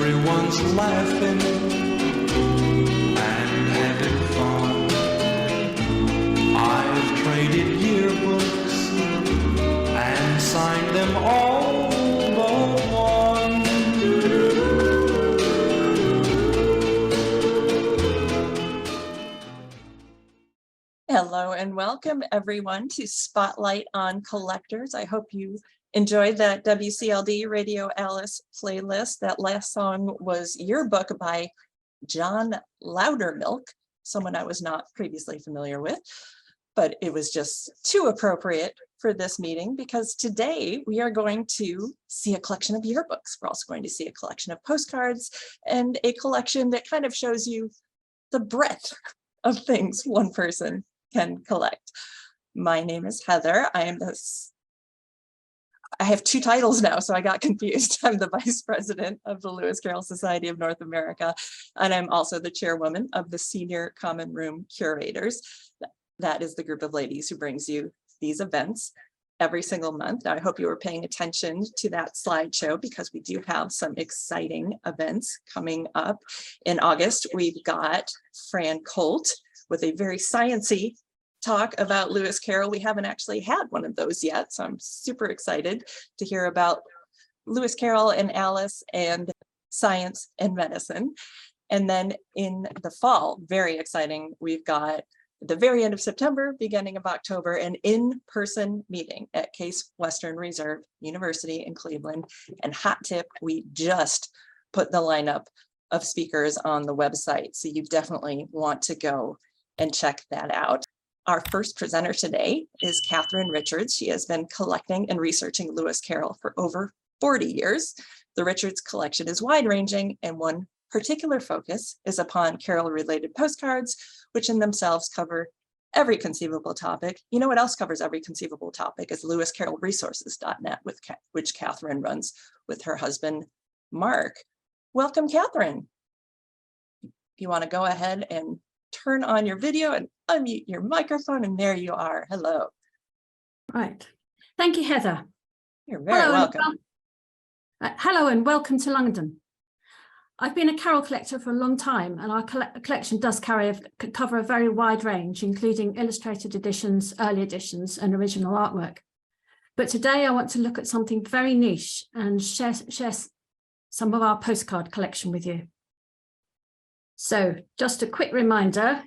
Everyone's laughing and having fun. I've traded yearbooks and signed them all but one. Hello and welcome everyone to Spotlight on Collectors. I hope you enjoyed that WCLD Radio Alice playlist. That last song was Yearbook by John Loudermilk, someone I was not previously familiar with, but it was just too appropriate for this meeting because today we are going to see a collection of yearbooks. We're also going to see a collection of postcards and a collection that kind of shows you the breadth of things one person can collect. My name is Heather. I have two titles now, so I got confused. I'm the Vice President of the Lewis Carroll Society of North America, and I'm also the Chairwoman of the Senior Common Room Curators. That is the group of ladies who brings you these events every single month. Now, I hope you were paying attention to that slideshow because we do have some exciting events coming up. In August, we've got Fran Colt with a very sciencey talk about Lewis Carroll. We haven't actually had one of those yet, so I'm super excited to hear about Lewis Carroll and Alice and science and medicine. And then in the fall, very exciting, we've got at the very end of September, beginning of October, an in-person meeting at Case Western Reserve University in Cleveland. And hot tip, we just put the lineup of speakers on the website, so you definitely want to go and check that out. Our first presenter today is Catherine Richards. She has been collecting and researching Lewis Carroll for over 40 years. The Richards collection is wide-ranging, and one particular focus is upon Carroll-related postcards, which in themselves cover every conceivable topic. You know what else covers every conceivable topic is lewiscarrollresources.net, which Catherine runs with her husband, Mark. Welcome, Catherine. If you want to go ahead and turn on your video and unmute your microphone, and there you are. Hello. Right. Thank you, Heather. You're very welcome. Hello and welcome to London. I've been a Carroll collector for a long time, and our collection does cover a very wide range, including illustrated editions, early editions, and original artwork. But today I want to look at something very niche and share some of our postcard collection with you. So just a quick reminder,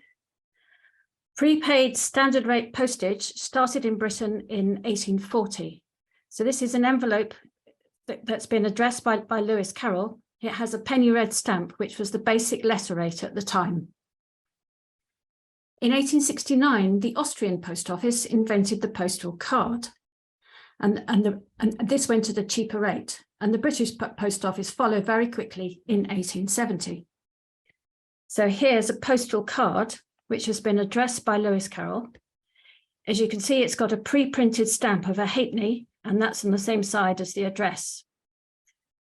prepaid standard rate postage started in Britain in 1840. So this is an envelope that's been addressed by Lewis Carroll. It has a penny red stamp, which was the basic letter rate at the time. In 1869, the Austrian post office invented the postal card, and this went at a cheaper rate, and the British post office followed very quickly in 1870. So here's a postal card, which has been addressed by Lewis Carroll. As you can see, it's got a pre-printed stamp of a halfpenny, and that's on the same side as the address.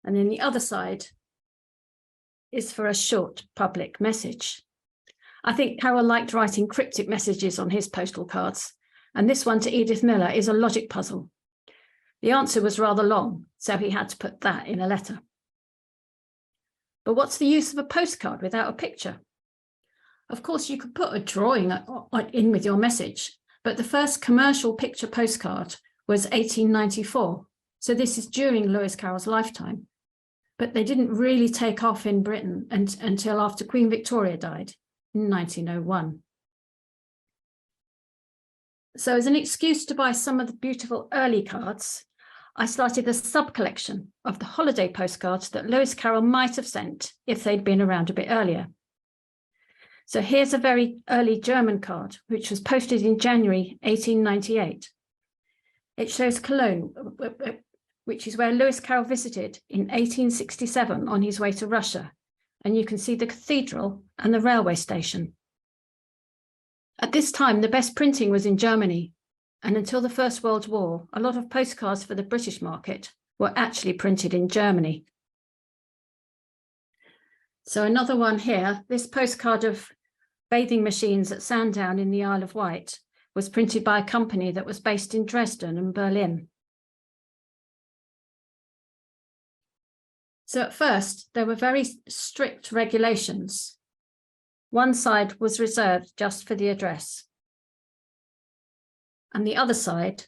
And then the other side is for a short public message. I think Carroll liked writing cryptic messages on his postal cards, and this one to Edith Miller is a logic puzzle. The answer was rather long, so he had to put that in a letter. But what's the use of a postcard without a picture? Of course, you could put a drawing in with your message, but the first commercial picture postcard was 1894. So this is during Lewis Carroll's lifetime. But they didn't really take off in Britain until after Queen Victoria died in 1901. So as an excuse to buy some of the beautiful early cards, I started a sub-collection of the holiday postcards that Lewis Carroll might have sent if they'd been around a bit earlier. So here's a very early German card, which was posted in January 1898. It shows Cologne, which is where Lewis Carroll visited in 1867 on his way to Russia. And you can see the cathedral and the railway station. At this time, the best printing was in Germany. And until the First World War, a lot of postcards for the British market were actually printed in Germany. So another one here, this postcard of bathing machines at Sandown in the Isle of Wight was printed by a company that was based in Dresden and Berlin. So at first, there were very strict regulations. One side was reserved just for the address, and the other side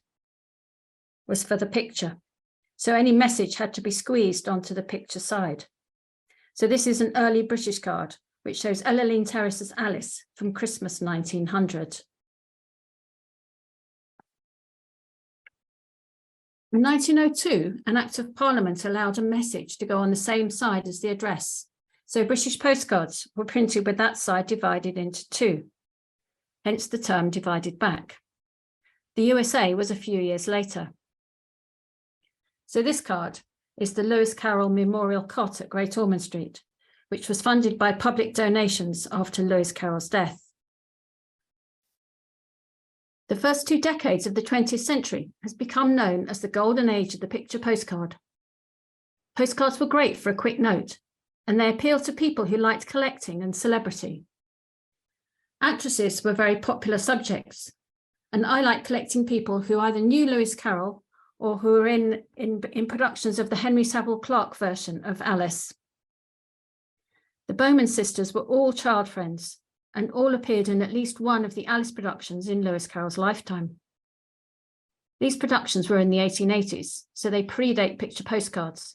was for the picture. So any message had to be squeezed onto the picture side. So this is an early British card, which shows Emmeline Terrace's Alice from Christmas 1900. In 1902, an Act of Parliament allowed a message to go on the same side as the address. So British postcards were printed with that side divided into two, hence the term divided back. The USA was a few years later. So this card is the Lewis Carroll Memorial Cot at Great Ormond Street, which was funded by public donations after Lewis Carroll's death. The first 2 decades of the 20th century has become known as the golden age of the picture postcard. Postcards were great for a quick note, and they appealed to people who liked collecting and celebrity. Actresses were very popular subjects, and I like collecting people who either knew Lewis Carroll or who were in productions of the Henry Savile Clarke version of Alice. The Bowman sisters were all child friends and all appeared in at least one of the Alice productions in Lewis Carroll's lifetime. These productions were in the 1880s, so they predate picture postcards,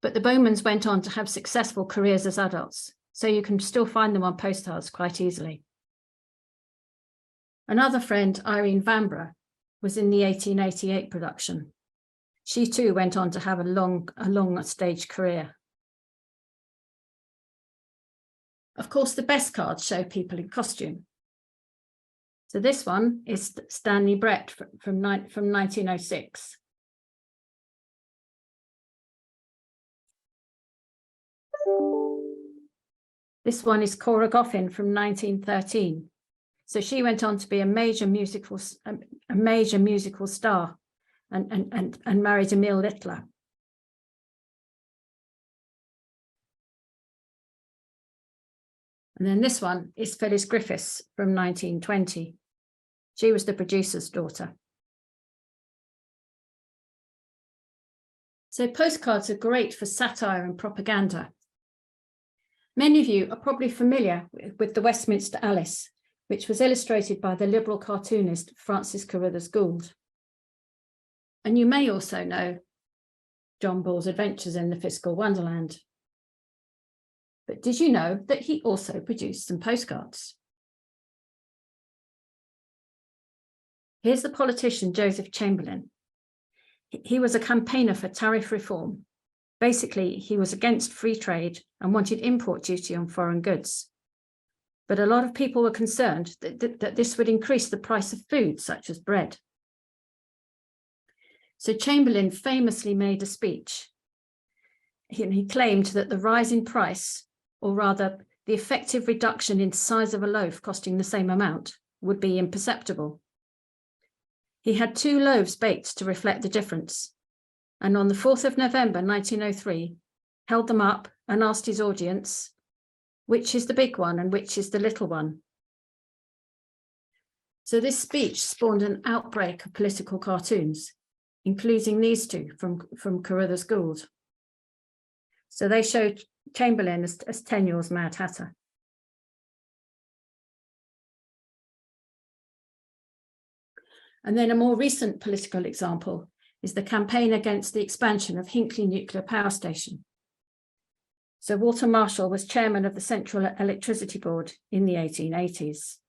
but the Bowmans went on to have successful careers as adults, so you can still find them on postcards quite easily. Another friend, Irene Vanbrugh, was in the 1888 production. She too went on to have a long stage career. Of course, the best cards show people in costume. So this one is Stanley Brett from 1906. This one is Cora Goffin from 1913. So she went on to be a major musical star and married Emile Littler. And then this one is Phyllis Griffiths from 1920. She was the producer's daughter. So postcards are great for satire and propaganda. Many of you are probably familiar with the Westminster Alice, which was illustrated by the Liberal cartoonist Francis Carruthers Gould. And you may also know John Bull's Adventures in the Fiscal Wonderland. But did you know that he also produced some postcards? Here's the politician Joseph Chamberlain. He was a campaigner for tariff reform. Basically, he was against free trade and wanted import duty on foreign goods. But a lot of people were concerned that this would increase the price of food, such as bread. So Chamberlain famously made a speech. He claimed that the rise in price, or rather the effective reduction in size of a loaf costing the same amount, would be imperceptible. He had 2 loaves baked to reflect the difference, and on the 4th of November 1903, held them up and asked his audience, which is the big one and which is the little one? So this speech spawned an outbreak of political cartoons, including these 2 from Carruthers Gould. So they showed Chamberlain as Tenure's Mad Hatter. And then a more recent political example is the campaign against the expansion of Hinkley Nuclear Power Station. So Walter Marshall was chairman of the Central Electricity Board in the 1980s.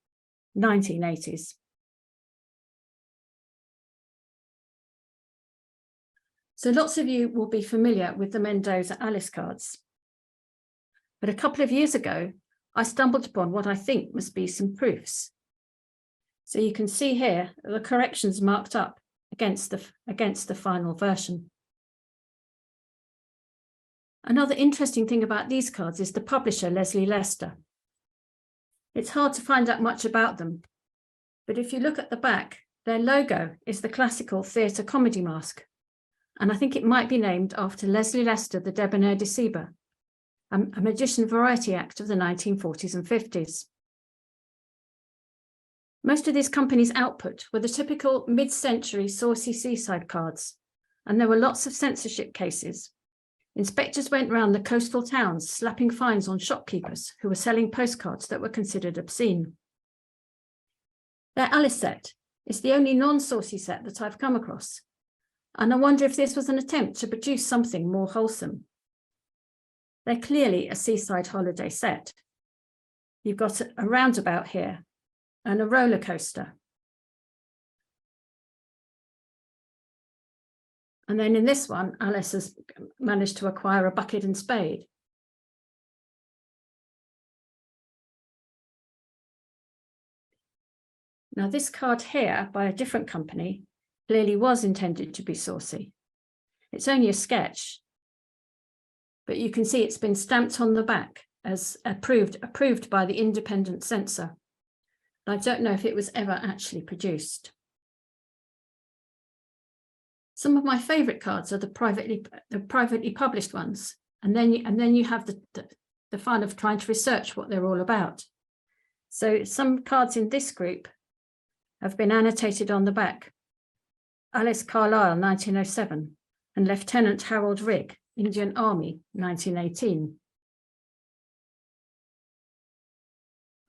So lots of you will be familiar with the Mendoza Alice cards. But a couple of years ago, I stumbled upon what I think must be some proofs. So you can see here the corrections marked up against the final version. Another interesting thing about these cards is the publisher, Leslie Lester. It's hard to find out much about them, but if you look at the back, their logo is the classical theatre comedy mask. And I think it might be named after Leslie Lester, the debonair deceiver, a magician variety act of the 1940s and 50s. Most of this company's output were the typical mid-century saucy seaside cards, and there were lots of censorship cases, Inspectors went round the coastal towns, slapping fines on shopkeepers who were selling postcards that were considered obscene. Their Alice set is the only non-saucy set that I've come across, and I wonder if this was an attempt to produce something more wholesome. They're clearly a seaside holiday set. You've got a roundabout here and a roller coaster. And then in this one, Alice has managed to acquire a bucket and spade. Now this card here by a different company clearly was intended to be saucy. It's only a sketch, but you can see it's been stamped on the back as approved by the independent censor. I don't know if it was ever actually produced. Some of my favorite cards are the privately published ones. And then you have the fun of trying to research what they're all about. So some cards in this group have been annotated on the back. Alice Carlyle, 1907, and Lieutenant Harold Rigg, Indian Army, 1918.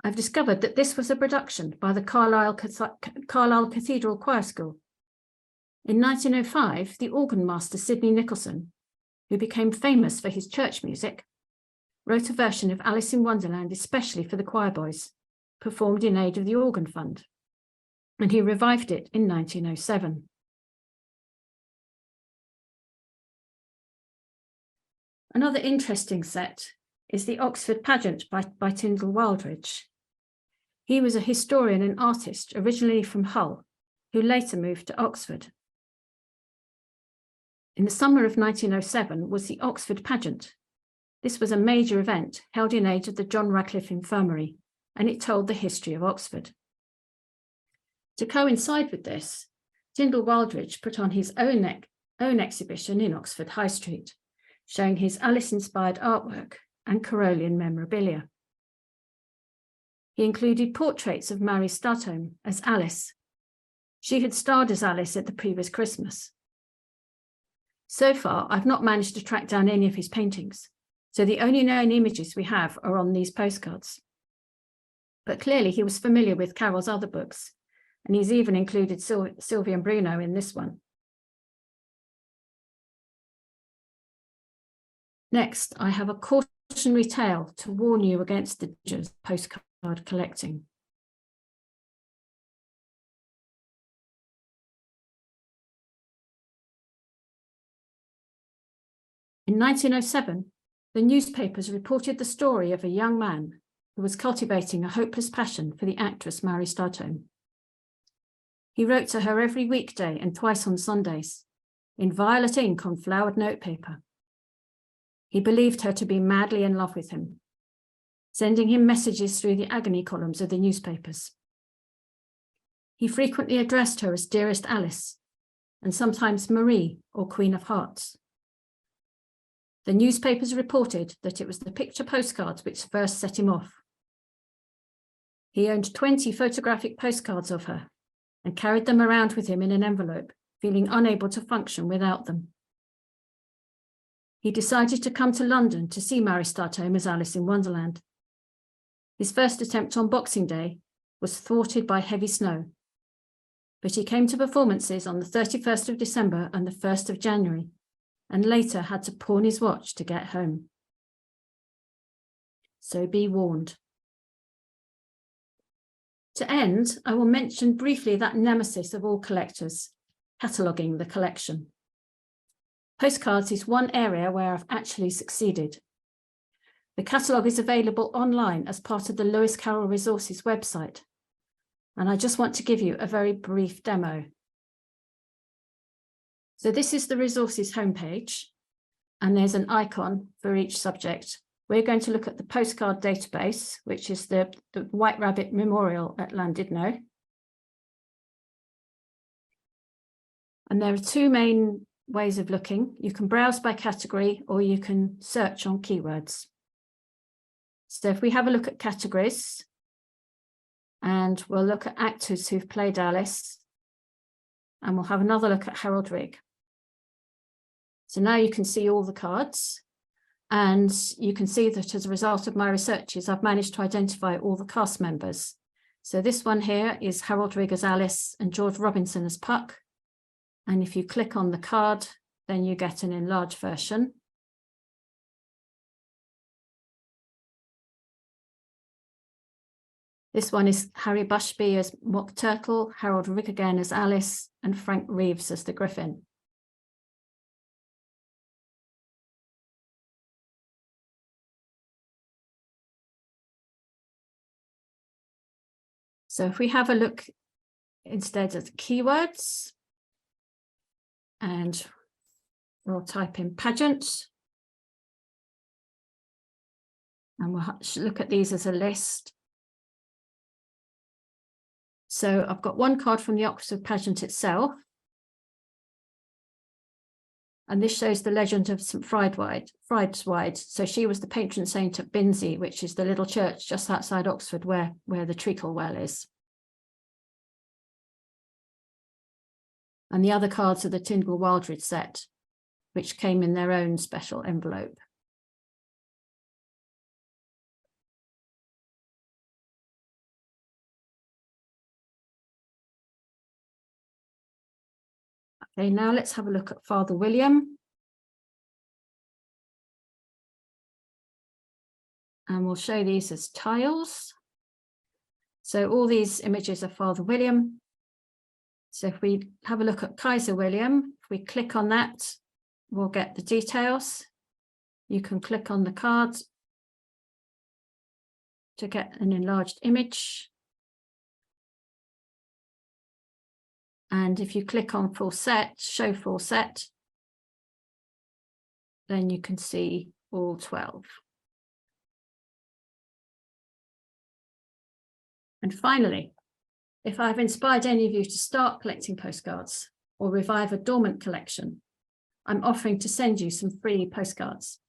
I've discovered that this was a production by the Carlisle Cathedral Choir School. In 1905, the organ master Sidney Nicholson, who became famous for his church music, wrote a version of Alice in Wonderland especially for the choir boys, performed in aid of the organ fund, and he revived it in 1907. Another interesting set is the Oxford Pageant by Tyndall Wildridge. He was a historian and artist originally from Hull, who later moved to Oxford. In the summer of 1907 was the Oxford Pageant. This was a major event held in aid of the John Radcliffe Infirmary, and it told the history of Oxford. To coincide with this, Tyndall Wildridge put on his own exhibition in Oxford High Street, showing his Alice-inspired artwork and Carollian memorabilia. He included portraits of Mary Statome as Alice. She had starred as Alice at the previous Christmas. So far, I've not managed to track down any of his paintings, so the only known images we have are on these postcards. But clearly he was familiar with Carroll's other books, and he's even included Sylvie and Bruno in this one. Next, I have a cautionary tale to warn you against the dangers of postcard collecting. In 1907, the newspapers reported the story of a young man who was cultivating a hopeless passion for the actress Mary Statome. He wrote to her every weekday and twice on Sundays, in violet ink on flowered notepaper. He believed her to be madly in love with him, sending him messages through the agony columns of the newspapers. He frequently addressed her as Dearest Alice, and sometimes Marie or Queen of Hearts. The newspapers reported that it was the picture postcards which first set him off. He owned 20 photographic postcards of her and carried them around with him in an envelope, feeling unable to function without them. He decided to come to London to see Mary Statome as Alice in Wonderland. His first attempt on Boxing Day was thwarted by heavy snow, but he came to performances on the 31st of December and the 1st of January, and later had to pawn his watch to get home. So be warned. To end, I will mention briefly that nemesis of all collectors, cataloguing the collection. Postcards is one area where I've actually succeeded. The catalogue is available online as part of the Lewis Carroll Resources website, and I just want to give you a very brief demo. So this is the resources homepage, and there's an icon for each subject. We're going to look at the postcard database, which is the White Rabbit Memorial at Llandudno. And there are two main ways of looking. You can browse by category, or you can search on keywords. So if we have a look at categories, and we'll look at actors who've played Alice, and we'll have another look at Harold Rigg. So now you can see all the cards, and you can see that as a result of my researches, I've managed to identify all the cast members. So this one here is Harold Rigg as Alice and George Robinson as Puck. And if you click on the card, then you get an enlarged version. This one is Harry Bushby as Mock Turtle, Harold Rigg again as Alice, and Frank Reeves as the Griffin. So if we have a look instead at the keywords, and we'll type in pageant, and we'll look at these as a list. So I've got one card from the Oxford pageant itself, and this shows the legend of St. Friedwide. So she was the patron saint of Binsey, which is the little church just outside Oxford where the treacle well is. And the other cards are the Tyndall Wildred set, which came in their own special envelope. Okay, now let's have a look at Father William. And we'll show these as tiles. So all these images are Father William. So if we have a look at Kaiser William, if we click on that, we'll get the details. You can click on the card to get an enlarged image. And if you click on full set, show full set, then you can see all 12. And finally, if I've inspired any of you to start collecting postcards or revive a dormant collection, I'm offering to send you some free postcards.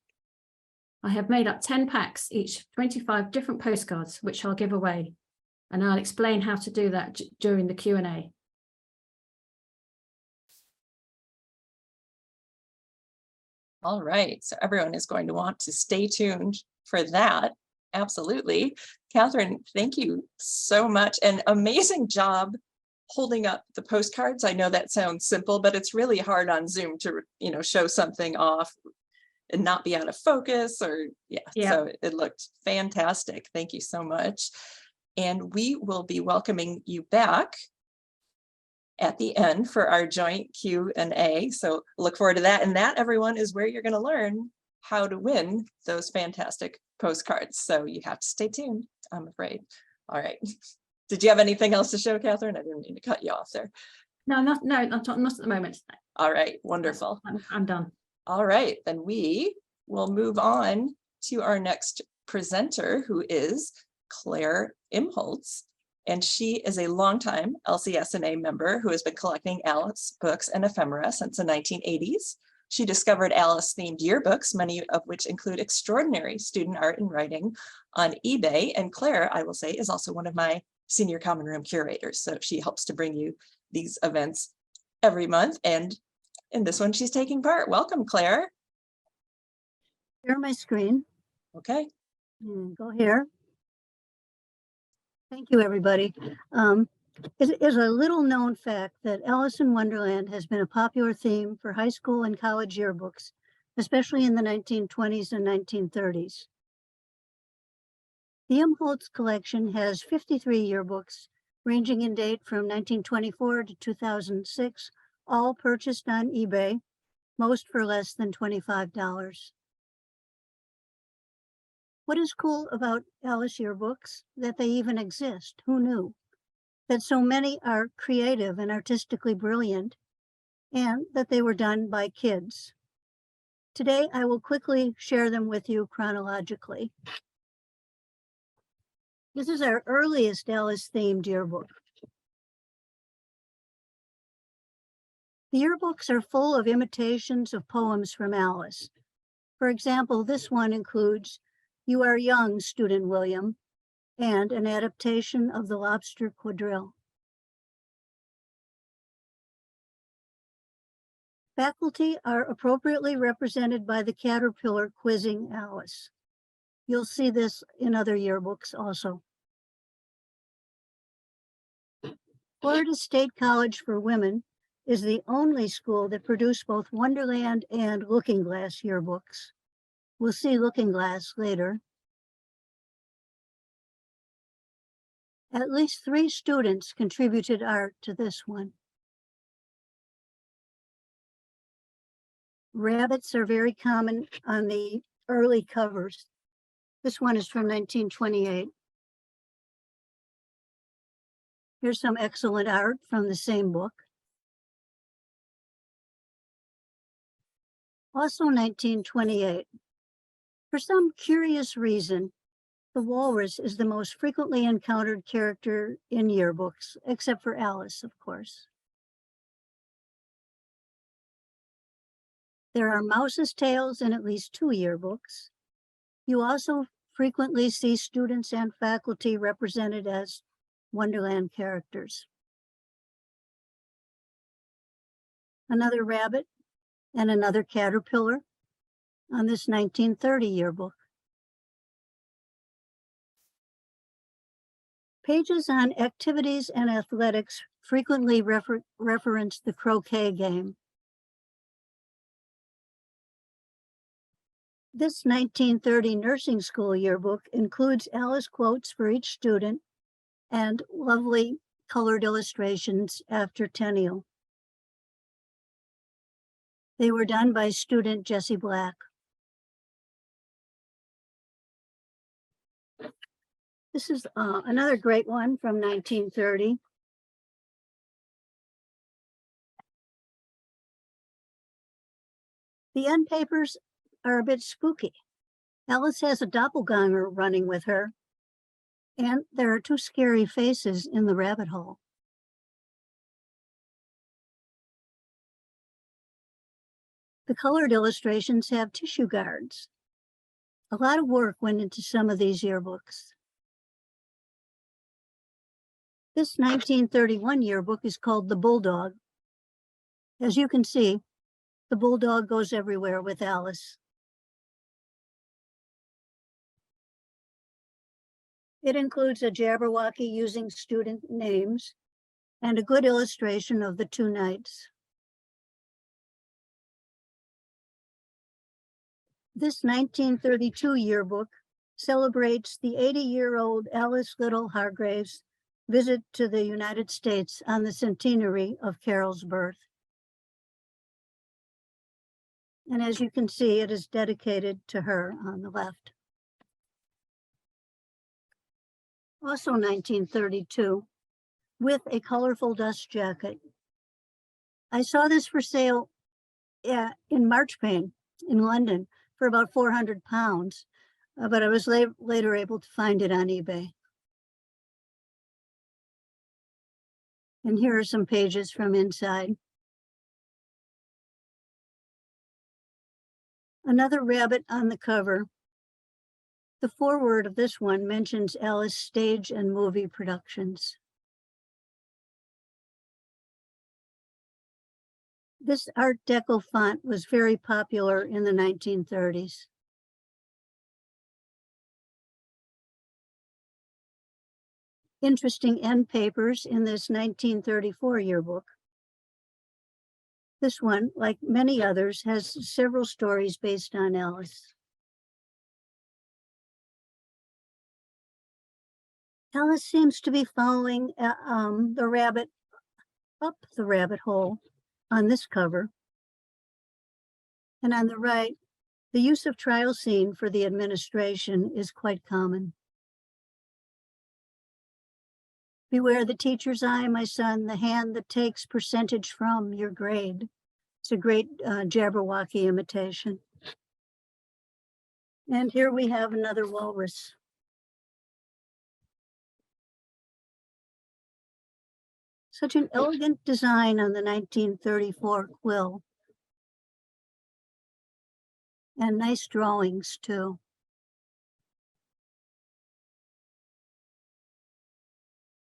I have made up 10 packs, each 25 different postcards, which I'll give away. And I'll explain how to do that during the Q&A. All right, so everyone is going to want to stay tuned for that. Absolutely. Catherine, thank you so much. And amazing job holding up the postcards. I know that sounds simple, but it's really hard on Zoom to, show something off and not be out of focus or yeah. So it looked fantastic. Thank you so much. And we will be welcoming you back at the end for our joint Q&A. So look forward to that. And that, everyone, is where you're going to learn how to win those fantastic postcards. So you have to stay tuned, I'm afraid. All right. Did you have anything else to show, Catherine? I didn't mean to cut you off there. No, not at the moment. All right, wonderful. I'm done. All right, then we will move on to our next presenter, who is Clare Imholtz. And she is a longtime LCSNA member who has been collecting Alice books and ephemera since the 1980s. She discovered Alice-themed yearbooks, many of which include extraordinary student art and writing, on eBay. And Clare, I will say, is also one of my senior common room curators. So she helps to bring you these events every month. And in this one, she's taking part. Welcome, Clare. Share my screen. Okay. Go here. Thank you, everybody. It is a little known fact that Alice in Wonderland has been a popular theme for high school and college yearbooks, especially in the 1920s and 1930s. The Imholtz collection has 53 yearbooks, ranging in date from 1924 to 2006, all purchased on eBay, most for less than $25. What is cool about Alice yearbooks? That they even exist. Who knew? That so many are creative and artistically brilliant, and that they were done by kids. Today, I will quickly share them with you chronologically. This is our earliest Alice-themed yearbook. The yearbooks are full of imitations of poems from Alice. For example, this one includes "You Are Young, Student William," and an adaptation of the Lobster Quadrille. Faculty are appropriately represented by the caterpillar quizzing Alice. You'll see this in other yearbooks also. Florida State College for Women is the only school that produced both Wonderland and Looking Glass yearbooks. We'll see Looking Glass later. At least 3 students contributed art to this one. Rabbits are very common on the early covers. This one is from 1928. Here's some excellent art from the same book. Also 1928. For some curious reason, the walrus is the most frequently encountered character in yearbooks, except for Alice, of course. There are mouse's tails in at least 2 yearbooks. You also frequently see students and faculty represented as Wonderland characters. Another rabbit and another caterpillar on this 1930 yearbook. Pages on activities and athletics frequently reference the croquet game. This 1930 nursing school yearbook includes Alice quotes for each student and lovely colored illustrations after Tenniel. They were done by student Jessie Black. This is another great one from 1930. The end papers are a bit spooky. Alice has a doppelganger running with her, and there are 2 scary faces in the rabbit hole. The colored illustrations have tissue guards. A lot of work went into some of these yearbooks. This 1931 yearbook is called The Bulldog. As you can see, the bulldog goes everywhere with Alice. It includes a Jabberwocky using student names and a good illustration of the 2 knights. This 1932 yearbook celebrates the 80-year-old Alice Little Hargrave's visit to the United States on the centenary of Carroll's birth. And as you can see, it is dedicated to her on the left. Also 1932, with a colorful dust jacket. I saw this for sale in Marchpane in London for about £400, but I was later able to find it on eBay. And here are some pages from inside. Another rabbit on the cover. The foreword of this one mentions Alice stage and movie productions. This Art Deco font was very popular in the 1930s. Interesting end papers in this 1934 yearbook. This one, like many others, has several stories based on Alice. Alice seems to be following the rabbit up the rabbit hole on this cover. And on the right, the use of trial scene for the administration is quite common. Beware the teacher's eye, my son, the hand that takes percentage from your grade. It's a great Jabberwocky imitation. And here we have another walrus. Such an elegant design on the 1934 quill. And nice drawings too.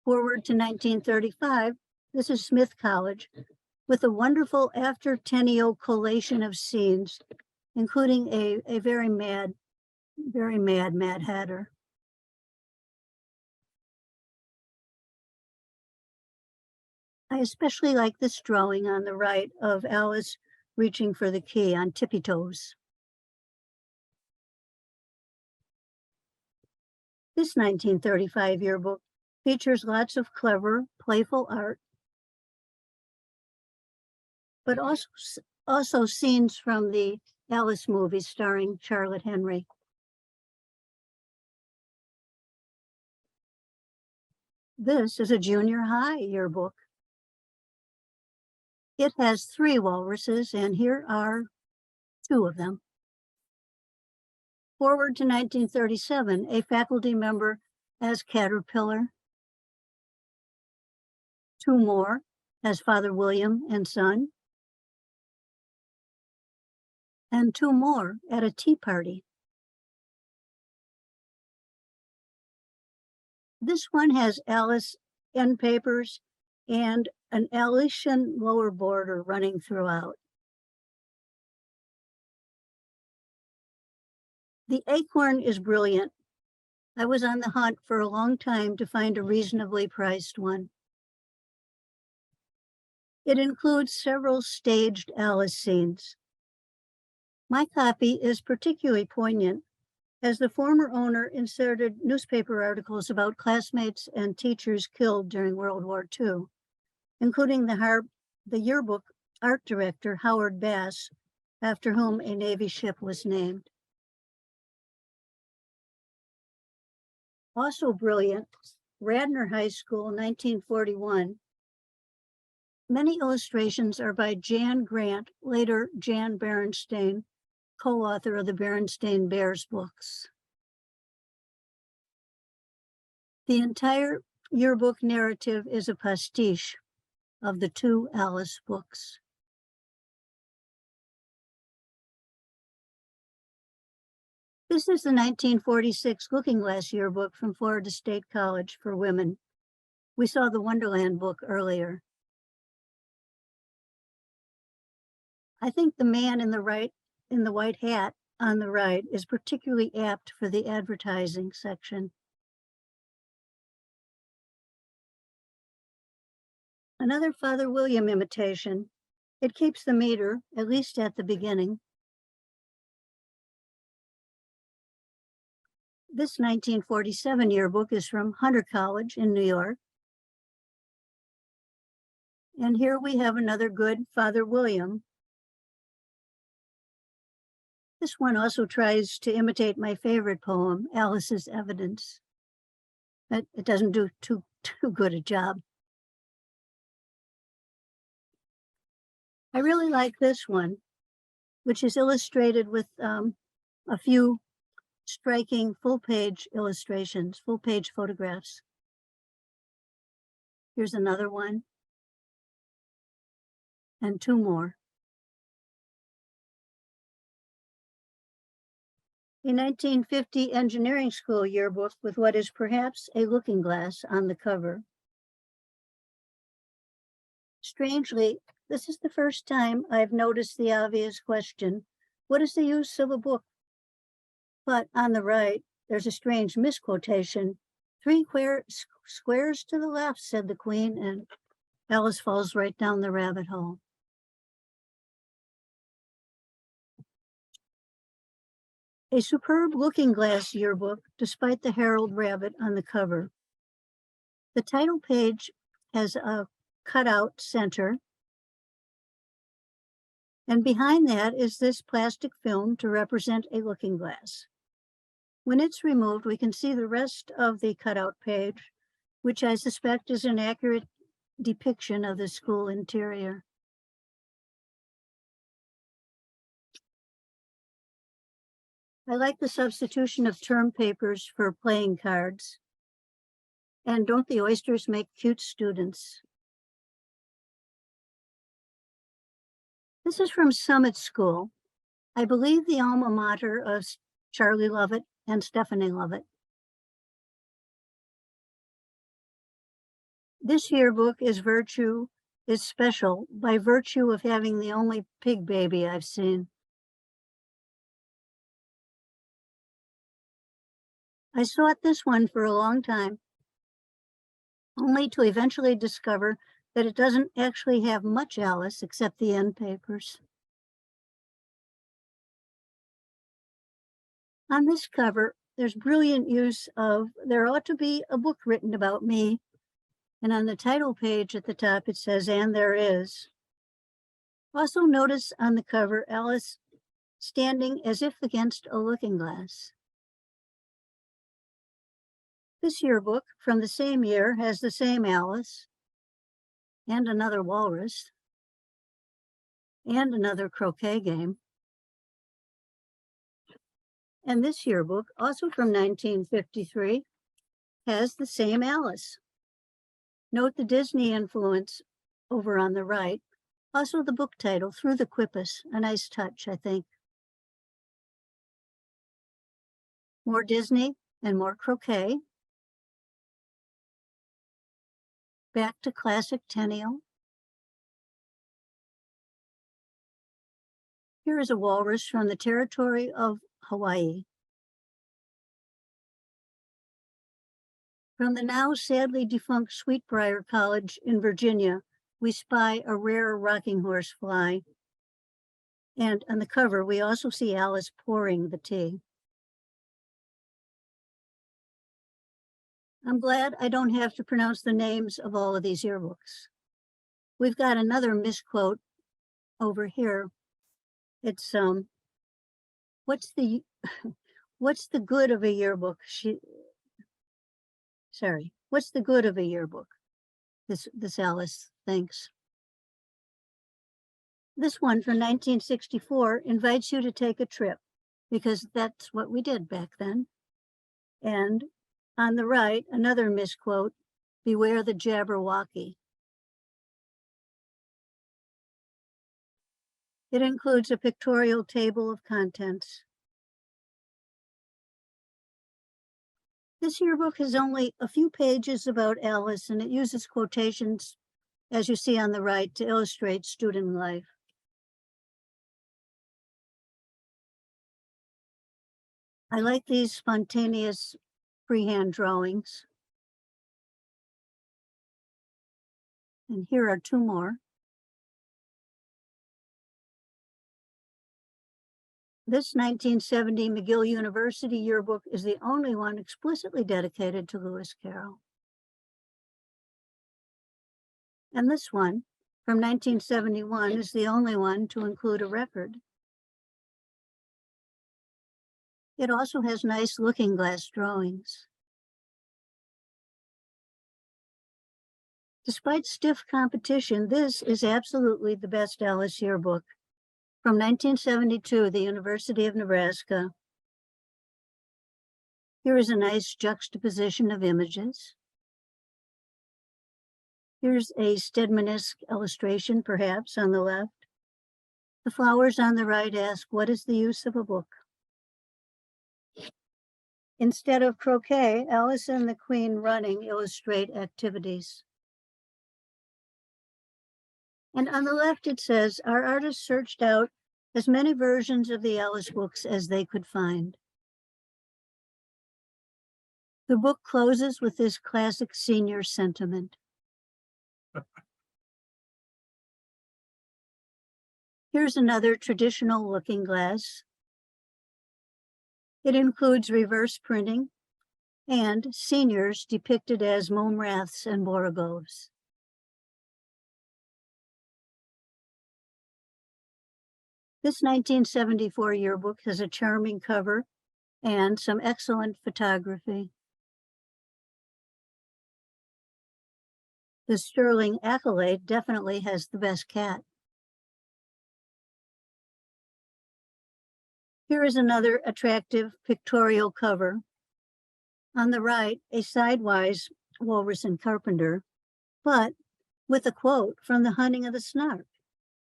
Forward to 1935, this is Smith College, with a wonderful after-tennial collation of scenes, including a very mad Mad Hatter. I especially like this drawing on the right of Alice reaching for the key on tippy toes. This 1935 yearbook features lots of clever, playful art, but also scenes from the Alice movies starring Charlotte Henry. This is a junior high yearbook. It has 3 walruses, and here are 2 of them. Forward to 1937, a faculty member as Caterpillar. 2 more as Father William and Son. And 2 more at a tea party. This one has Alice end papers and an Alician lower border running throughout. The acorn is brilliant. I was on the hunt for a long time to find a reasonably priced one. It includes several staged Alice scenes. My copy is particularly poignant as the former owner inserted newspaper articles about classmates and teachers killed during World War II, including the yearbook art director, Howard Bass, after whom a Navy ship was named. Also brilliant, Radnor High School, 1941. Many illustrations are by Jan Grant, later Jan Berenstain, co-author of the Berenstain Bears books. The entire yearbook narrative is a pastiche of the 2 Alice books. This is the 1946 Looking Glass yearbook from Florida State College for women. We saw the Wonderland book earlier. I think the man in the white hat on the right is particularly apt for the advertising section. Another Father William imitation. It keeps the meter, at least at the beginning. This 1947 yearbook is from Hunter College in New York. And here we have another good Father William. This one also tries to imitate my favorite poem, Alice's Evidence. But it doesn't do too good a job. I really like this one, which is illustrated with a few striking full-page illustrations, full-page photographs. Here's another one, and 2 more. A 1950 engineering school yearbook with what is perhaps a looking glass on the cover. Strangely, this is the first time I've noticed the obvious question, what is the use of a book? But on the right, there's a strange misquotation. 3 squares to the left, said the Queen, and Alice falls right down the rabbit hole. A superb looking glass yearbook, despite the Herald rabbit on the cover. The title page has a cutout center. And behind that is this plastic film to represent a looking glass. When it's removed, we can see the rest of the cutout page, which I suspect is an accurate depiction of the school interior. I like the substitution of term papers for playing cards. And don't the oysters make cute students? This is from Summit School. I believe the alma mater of Charlie Lovett and Stephanie Lovett. This yearbook is Virtue is special by virtue of having the only pig baby I've seen. I sought this one for a long time, only to eventually discover that it doesn't actually have much Alice except the end papers. On this cover, there's brilliant use of "there ought to be a book written about me," and on the title page at the top it says "and there is." Also notice on the cover Alice standing as if against a looking glass. This yearbook from the same year has the same Alice, and another walrus, and another croquet game. And this yearbook, also from 1953, has the same Alice. Note the Disney influence over on the right. Also the book title, Through the Quipus, a nice touch, I think. More Disney and more croquet. Back to classic Tenniel. Here is a walrus from the territory of Hawaii. From the now sadly defunct Sweetbriar College in Virginia, we spy a rare rocking horse fly. And on the cover, we also see Alice pouring the tea. I'm glad I don't have to pronounce the names of all of these yearbooks. We've got another misquote over here. It's what's the good of a yearbook? What's the good of a yearbook? This Alice thinks. This one from 1964 invites you to take a trip, because that's what we did back then. And on the right, another misquote, "Beware the Jabberwocky." It includes a pictorial table of contents. This yearbook has only a few pages about Alice, and it uses quotations, as you see on the right, to illustrate student life. I like these spontaneous freehand drawings. And here are two more. This 1970 McGill University yearbook is the only one explicitly dedicated to Lewis Carroll. And this one from 1971 is the only one to include a record. It also has nice looking glass drawings. Despite stiff competition, this is absolutely the best Alice yearbook. From 1972, the University of Nebraska. Here is a nice juxtaposition of images. Here's a Stedmanesque illustration, perhaps, on the left. The flowers on the right ask, what is the use of a book? Instead of croquet, Alice and the Queen running illustrate activities. And on the left, it says, our artists searched out as many versions of the Alice books as they could find. The book closes with this classic senior sentiment. Here's another traditional looking glass. It includes reverse printing and seniors depicted as Momraths and Borogovs. This 1974 yearbook has a charming cover and some excellent photography. The Sterling Accolade definitely has the best cat. Here is another attractive pictorial cover. On the right, a sidewise walrus and carpenter, but with a quote from The Hunting of the Snark.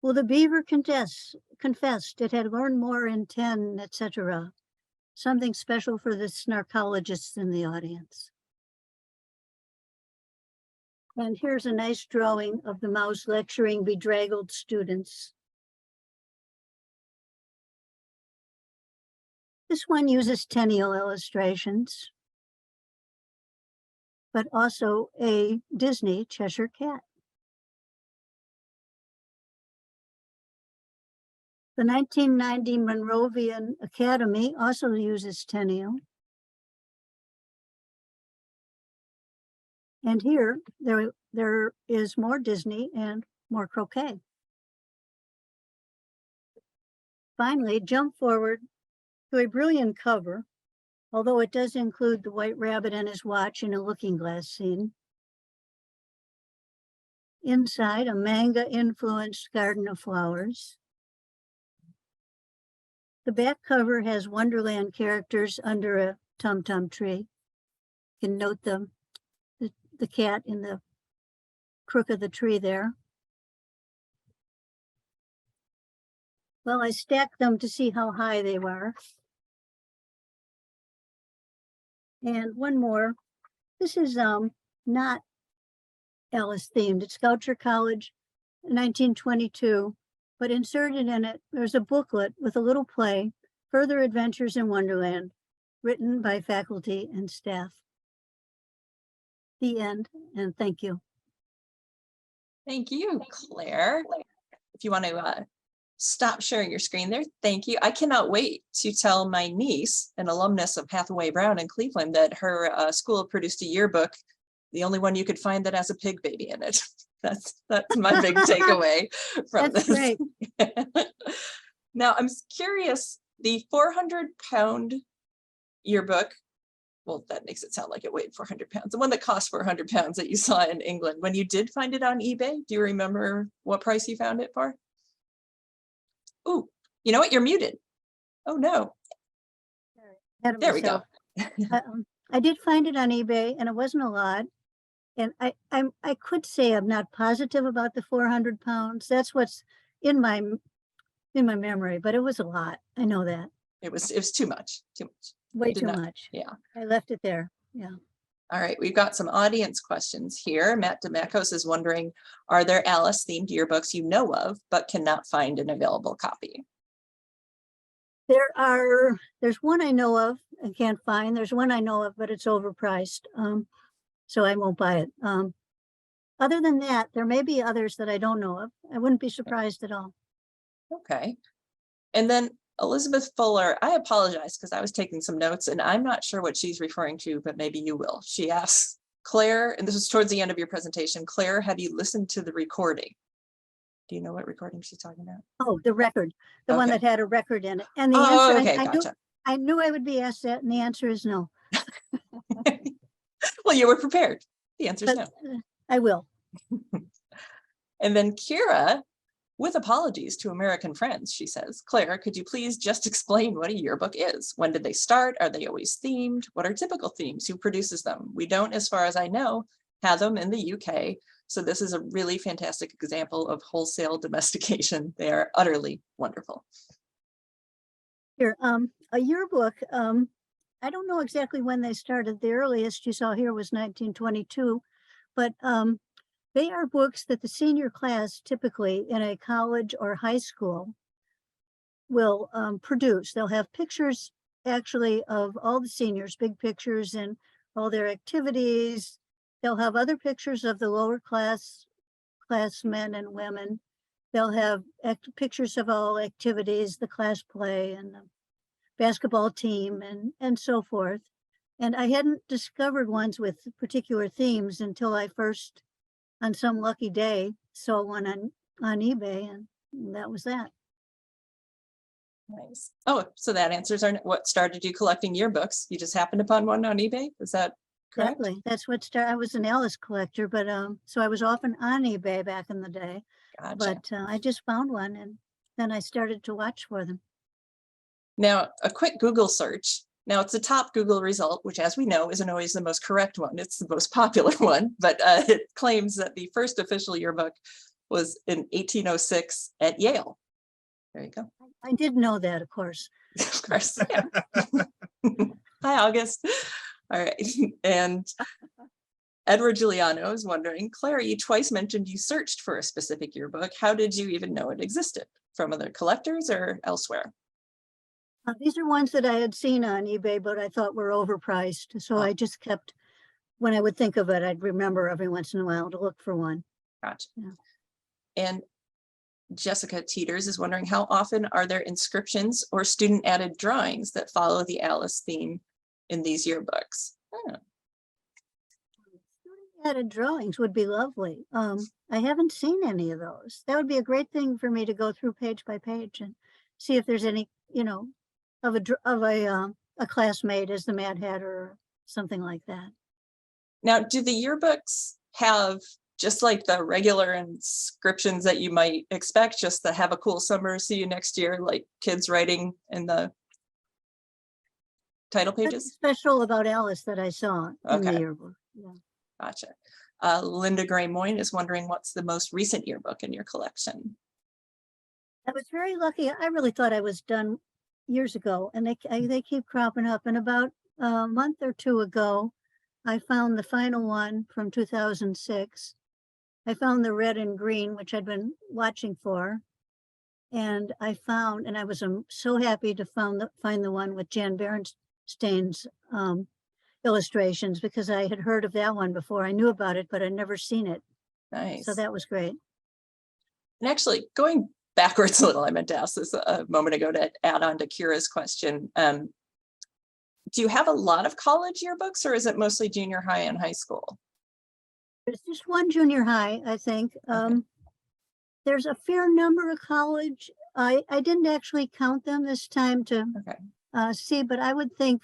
Well, the beaver confessed it had learned more in 10, etc. Something special for the snarkologists in the audience. And here's a nice drawing of the mouse lecturing bedraggled students. This one uses Tenniel illustrations, but also a Disney Cheshire Cat. The 1990 Monrovian Academy also uses Tenniel. And here, there is more Disney and more croquet. Finally, jump forward to a brilliant cover, although it does include the White Rabbit and his watch in a looking glass scene. Inside, a manga-influenced garden of flowers. The back cover has Wonderland characters under a tum-tum tree. You can note the cat in the crook of the tree there. Well, I stacked them to see how high they were. And one more. This is not Alice themed. It's Goucher College, 1922. But inserted in it, there's a booklet with a little play, Further Adventures in Wonderland, written by faculty and staff. The end, and thank you. Thank you, Claire. If you want to stop sharing your screen there, thank you. I cannot wait to tell my niece, an alumnus of Hathaway Brown in Cleveland, that her school produced a yearbook, the only one you could find that has a pig baby in it. That's my big takeaway from That's this. great. Now, I'm curious, the 400-pound yearbook, well, that makes it sound like it weighed 400 pounds. The one that cost 400 pounds that you saw in England, when you did find it on eBay, do you remember what price you found it for? Oh, you know what? You're muted. Oh, no. There we go. I did find it on eBay, and it wasn't a lot. And I could say I'm not positive about the 400 pounds. That's what's in my memory, but it was a lot. I know that. It was too much. Way too much. Yeah. I left it there. Yeah. All right, we've got some audience questions here. Matt DeMacos is wondering, are there Alice themed yearbooks you know of, but cannot find an available copy? There's one I know of and can't find. There's one I know of, but it's overpriced. So I won't buy it. Other than that, there may be others that I don't know of. I wouldn't be surprised at all. Okay. And then Elizabeth Fuller, I apologize because I was taking some notes and I'm not sure what she's referring to, but maybe you will. She asks, Claire, and this is towards the end of your presentation, Claire, have you listened to the recording? Do you know what recording she's talking about? Oh, the record, the one that had a record in it. And the Oh, answer, okay, gotcha. I knew I would be asked that, and the answer is no. Well, you were prepared. The answer is no. I will. And then Kira, with apologies to American friends, she says, Claire, could you please just explain what a yearbook is? When did they start? Are they always themed? What are typical themes? Who produces them? We don't, as far as I know, have them in the UK. So this is a really fantastic example of wholesale domestication. They are utterly wonderful. Here, a yearbook, I don't know exactly when they started. The earliest you saw here was 1922, but they are books that the senior class, typically in a college or high school, will produce. They'll have pictures actually of all the seniors, big pictures and all their activities. They'll have other pictures of the lower classmen and women. They'll have pictures of all activities, the class play and the basketball team and so forth. And I hadn't discovered ones with particular themes until I first, on some lucky day, saw one on eBay, and that was that. Nice. Oh, so that answers what started you collecting yearbooks. You just happened upon one on eBay? Is that correct? Exactly. That's what started. I was an Alice collector, but so I was often on eBay back in the day. Gotcha. But I just found one, and then I started to watch for them. Now, a quick Google search. Now, it's the top Google result, which, as we know, isn't always the most correct one. It's the most popular one, but it claims that the first official yearbook was in 1806 at Yale. There you go. I did know that, of course. Of course. Yeah. Hi, August. All right. And Edward Giuliano is wondering, Claire, you twice mentioned you searched for a specific yearbook. How did you even know it existed? From other collectors or elsewhere? These are ones that I had seen on eBay, but I thought were overpriced. So I just kept, when I would think of it, I'd remember every once in a while to look for one. Gotcha. Yeah. And Jessica Teeters is wondering, how often are there inscriptions or student added drawings that follow the Alice theme in these yearbooks? Oh. Added drawings would be lovely. I haven't seen any of those. That would be a great thing for me to go through page by page and see if there's any, you know, of a classmate as the Mad Hatter or something like that. Now, do the yearbooks have just like the regular inscriptions that you might expect, just to have a cool summer, see you next year, like kids writing in the title pages? That's special about Alice that I saw in the yearbook. Yeah. Gotcha. Linda Gray Moyne is wondering, what's the most recent yearbook in your collection? I was very lucky. I really thought I was done years ago, and they keep cropping up. And about a month or two ago, I found the final one from 2006. I found the red and green, which I'd been watching for. And I was so happy to find the one with Jan Berenstein's illustrations, because I had heard of that one before. I knew about it, but I'd never seen it. Nice. So that was great. And actually, going backwards a little, I meant to ask this a moment ago to add on to Kira's question. Do you have a lot of college yearbooks, or is it mostly junior high and high school? There's just one junior high, I think. Okay. There's a fair number of college. I didn't actually count them this time to see, but I would think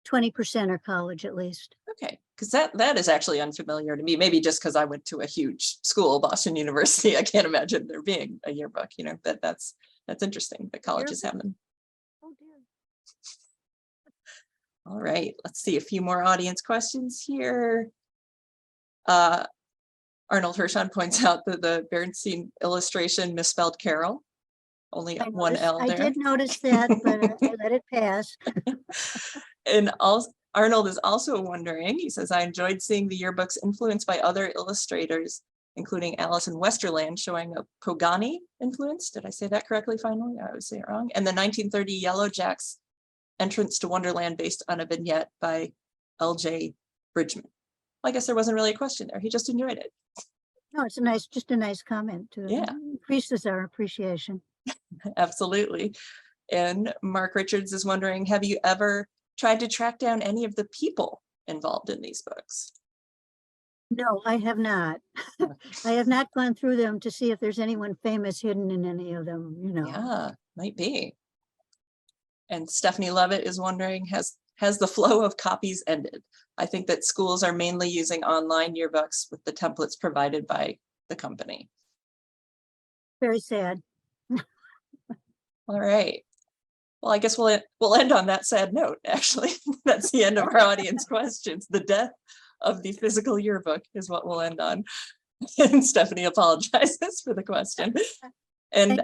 20% are college at least. Okay, because that is actually unfamiliar to me. Maybe just because I went to a huge school, Boston University. I can't imagine there being a yearbook. You know, that's interesting that colleges have them. Oh dear. All right, let's see a few more audience questions here. Arnold Hirschon points out that the Berenstein illustration misspelled Carroll. Only one L there. I did notice that, but I let it pass. And also, Arnold is also wondering, he says, I enjoyed seeing the yearbooks influenced by other illustrators, including Alice in Wonderland, showing a Pogani influence. Did I say that correctly finally? I always say it wrong. And the 1930 Yellow Jack's entrance to Wonderland based on a vignette by L.J. Bridgman. Well, I guess there wasn't really a question there. He just enjoyed it. No, it's just a nice comment. Increases our appreciation. Absolutely. And Mark Richards is wondering, have you ever tried to track down any of the people involved in these books? No, I have not. I have not gone through them to see if there's anyone famous hidden in any of them, you know. Yeah, might be. And Stephanie Levitt is wondering, has the flow of copies ended? I think that schools are mainly using online yearbooks with the templates provided by the company. Very sad. All right. Well, I guess we'll end on that sad note, actually. That's the end of our audience questions. The death of the physical yearbook is what we'll end on. And Stephanie apologizes for the question. And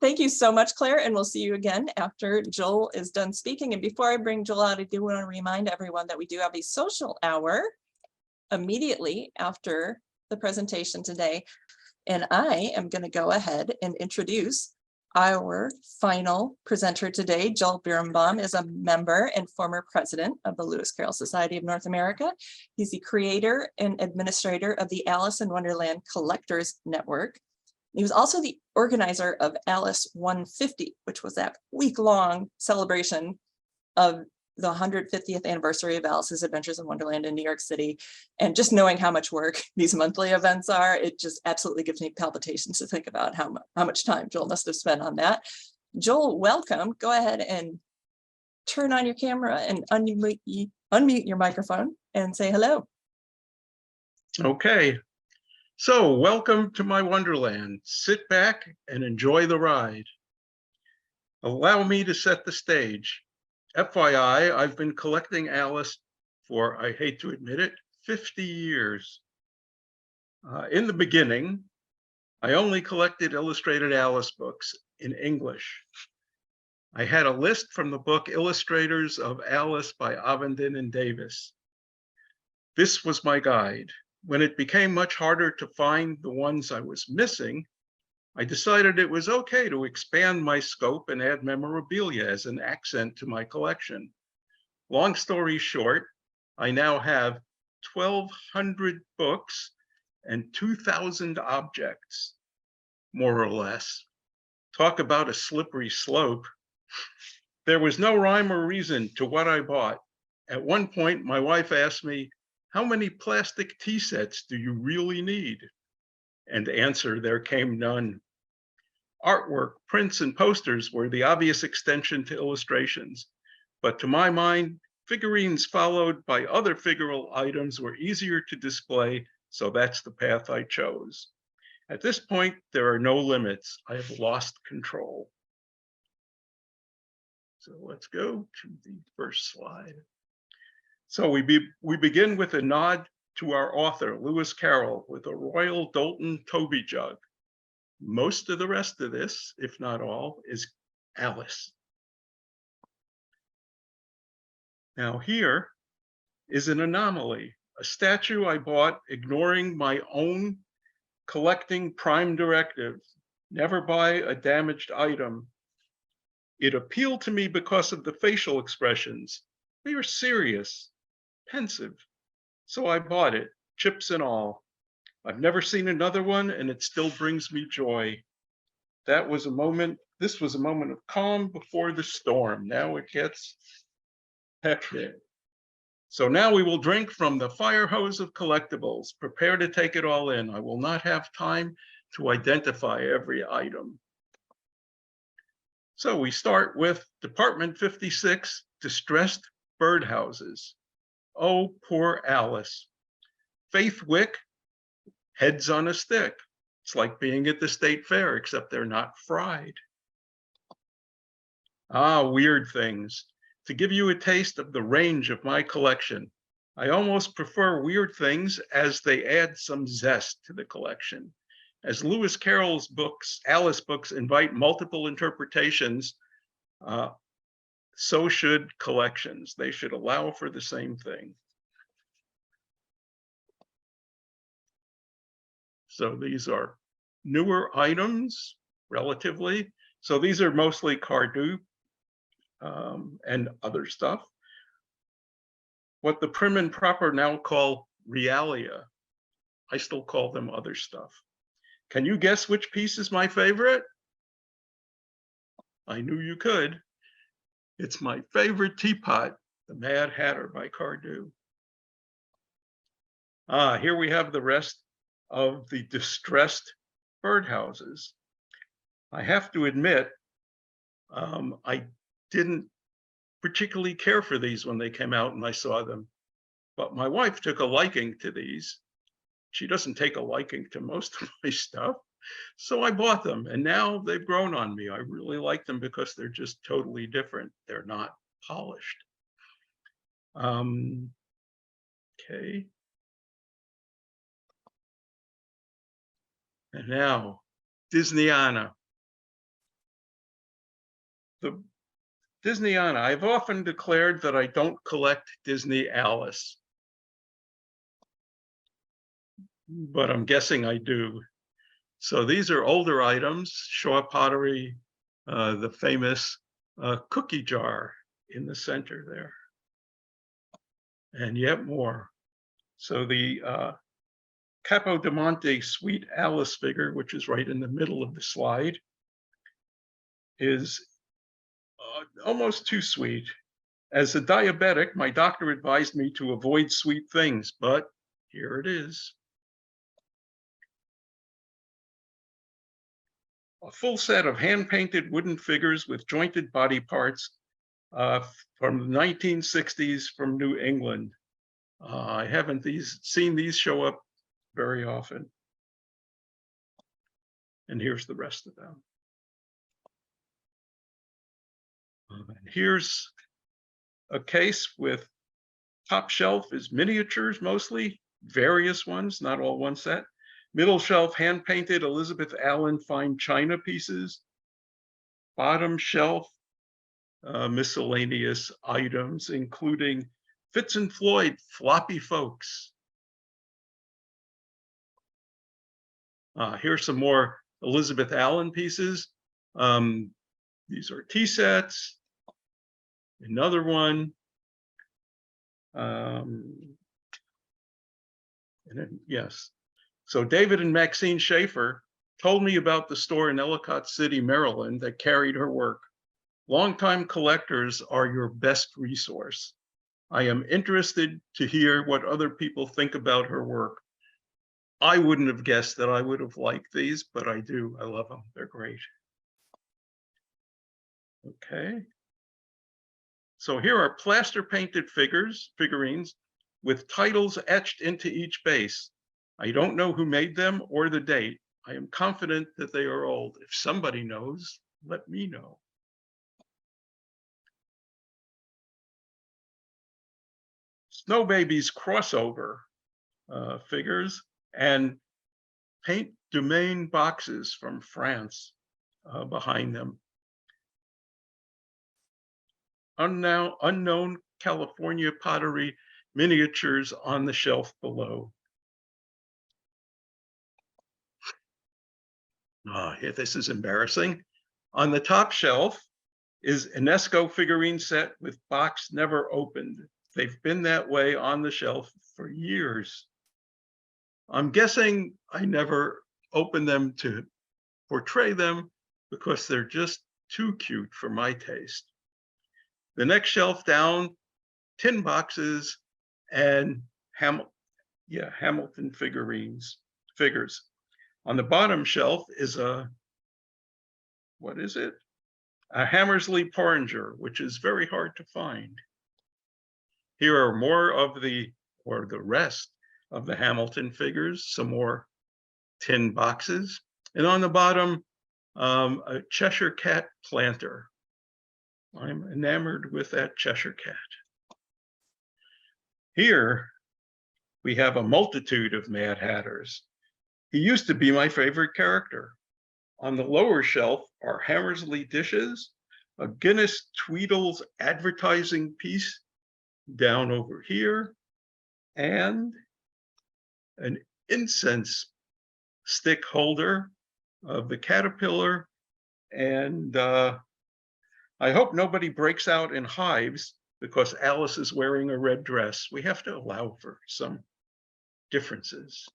thank you so much, Claire, and we'll see you again after Joel is done speaking. And before I bring Joel out, I do want to remind everyone that we do have a social hour immediately after the presentation today. And I am going to go ahead and introduce our final presenter today. Joel Birenbaum is a member and former president of the Lewis Carroll Society of North America. He's the creator and administrator of the Alice in Wonderland Collectors Network. He was also the organizer of Alice 150, which was that week-long celebration of the 150th anniversary of Alice's Adventures in Wonderland in New York City. And just knowing how much work these monthly events are, it just absolutely gives me palpitations to think about how much time Joel must have spent on that. Joel, welcome. Go ahead and turn on your camera and unmute your microphone and say hello. Okay. So welcome to my Wonderland. Sit back and enjoy the ride. Allow me to set the stage. FYI, I've been collecting Alice for, I hate to admit it, 50 years. In the beginning, I only collected illustrated Alice books in English. I had a list from the book Illustrators of Alice by Avendin and Davis. This was my guide. When it became much harder to find the ones I was missing, I decided it was okay to expand my scope and add memorabilia as an accent to my collection. Long story short, I now have 1,200 books and 2,000 objects, more or less. Talk about a slippery slope. There was no rhyme or reason to what I bought. At one point, my wife asked me, "How many plastic tea sets do you really need?" And answer, there came none. Artwork, prints, and posters were the obvious extension to illustrations. But to my mind, figurines followed by other figural items were easier to display, so that's the path I chose. At this point, there are no limits. I have lost control. So let's go to the first slide. So we begin with a nod to our author, Lewis Carroll, with a Royal Doulton Toby jug. Most of the rest of this, if not all, is Alice. Now here is an anomaly, a statue I bought ignoring my own collecting prime directive, never buy a damaged item. It appealed to me because of the facial expressions. They are serious, pensive. So I bought it, chips and all. I've never seen another one, and it still brings me joy. This was a moment of calm before the storm. Now it gets hectic. So now we will drink from the fire hose of collectibles. Prepare to take it all in. I will not have time to identify every item. So we start with Department 56, Distressed Birdhouses. Oh, poor Alice. Faith Wick, heads on a stick. It's like being at the state fair, except they're not fried. Ah, weird things. To give you a taste of the range of my collection, I almost prefer weird things as they add some zest to the collection. As Lewis Carroll's books, Alice books, invite multiple interpretations, so should collections. They should allow for the same thing. So these are newer items, relatively. So these are mostly Cardew and other stuff. What the prim and proper now call realia, I still call them other stuff. Can you guess which piece is my favorite? I knew you could. It's my favorite teapot, the Mad Hatter by Cardew. Here we have the rest of the distressed birdhouses. I have to admit, I didn't particularly care for these when they came out and I saw them, but my wife took a liking to these. She doesn't take a liking to most of my stuff, so I bought them, and now they've grown on me. I really like them because they're just totally different. They're not polished. Okay. And now, Disneyana. The Disneyana, I've often declared that I don't collect Disney Alice, but I'm guessing I do. So these are older items, Shaw pottery, the famous cookie jar in the center there, and yet more. So the Capo di Monte Sweet Alice figure, which is right in the middle of the slide, is almost too sweet. As a diabetic, my doctor advised me to avoid sweet things, but here it is. A full set of hand-painted wooden figures with jointed body parts from the 1960s from New England. I haven't seen these show up very often. And here's the rest of them. And here's a case with top shelf is miniatures mostly, various ones, not all one set. Middle shelf, hand-painted Elizabeth Allen fine china pieces. Bottom shelf, miscellaneous items, including Fitz and Floyd, floppy folks. Here's some more Elizabeth Allen pieces. These are tea sets. Another one. And then, yes. So David and Maxine Schaefer told me about the store in Ellicott City, Maryland that carried her work. Longtime collectors are your best resource. I am interested to hear what other people think about her work. I wouldn't have guessed that I would have liked these, but I do. I love them. They're great. Okay. So here are plaster painted figurines with titles etched into each base. I don't know who made them or the date. I am confident that they are old. If somebody knows, let me know. Snow Babies crossover figures and paint domain boxes from France behind them. Unknown California pottery miniatures on the shelf below. Yeah, this is embarrassing. On the top shelf is UNESCO figurine set with box never opened. They've been that way on the shelf for years. I'm guessing I never opened them to portray them because they're just too cute for my taste. The next shelf down, tin boxes and Hamilton figures. On the bottom shelf is what is it? A Hammersley Porringer, which is very hard to find. Here are more of the rest of the Hamilton figures, some more tin boxes. And on the bottom, a Cheshire Cat planter. I'm enamored with that Cheshire Cat. Here we have a multitude of Mad Hatters. He used to be my favorite character. On the lower shelf are Hammersley dishes, a Guinness Tweedles advertising piece down over here, and an incense stick holder of the caterpillar. And I hope nobody breaks out in hives because Alice is wearing a red dress. We have to allow for some differences.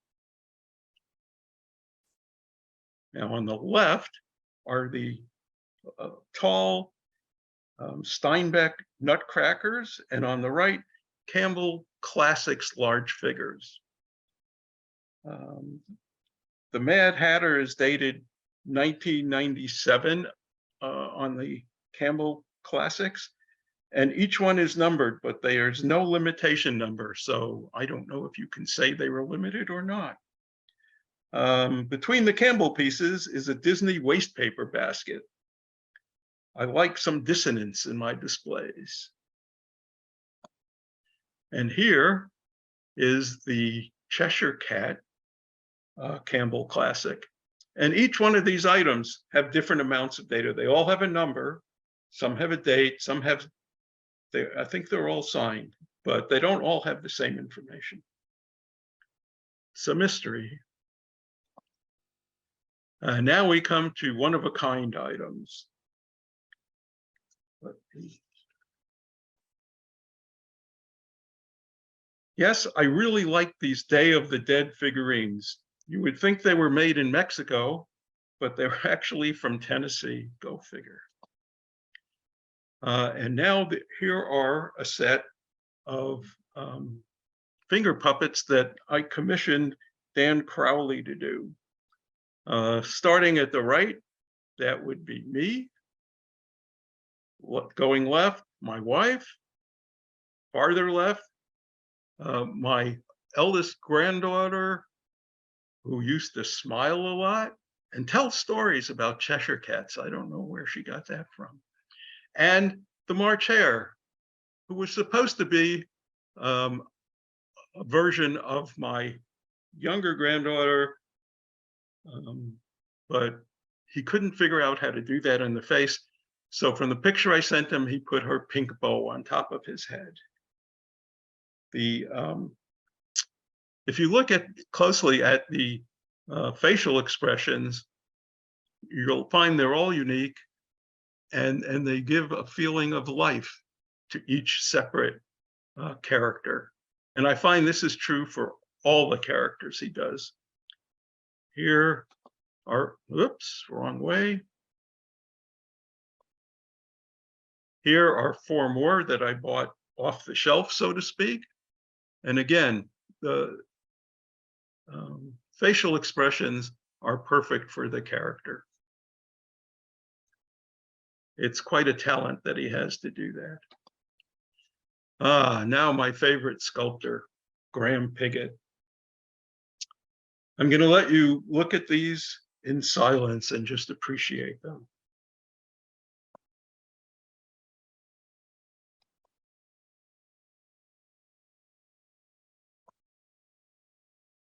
Now on the left are the tall Steinbeck nutcrackers, and on the right, Campbell Classics large figures. The Mad Hatter is dated 1997 on the Campbell Classics, and each one is numbered, but there's no limitation number, so I don't know if you can say they were limited or not. Between the Campbell pieces is a Disney waste paper basket. I like some dissonance in my displays. And here is the Cheshire Cat Campbell Classic. And each one of these items have different amounts of data. They all have a number. Some have a date, some have, I think they're all signed, but they don't all have the same information. It's a mystery. Now we come to one-of-a-kind items. Yes, I really like these Day of the Dead figurines. You would think they were made in Mexico, but they're actually from Tennessee. Go figure. And now here are a set of finger puppets that I commissioned Dan Crowley to do. Starting at the right, that would be me. Going left, my wife. Farther left, my eldest granddaughter, who used to smile a lot and tell stories about Cheshire Cats. I don't know where she got that from. And the March Hare, who was supposed to be a version of my younger granddaughter, but he couldn't figure out how to do that in the face. So from the picture I sent him, he put her pink bow on top of his head. if you look closely at the facial expressions, you'll find they're all unique, and they give a feeling of life to each separate character. And I find this is true for all the characters he does. Here are, oops, wrong way. Here are 4 more that I bought off the shelf, so to speak. And again, the facial expressions are perfect for the character. It's quite a talent that he has to do that. Now my favorite sculptor, Graham Pigott. I'm going to let you look at these in silence and just appreciate them.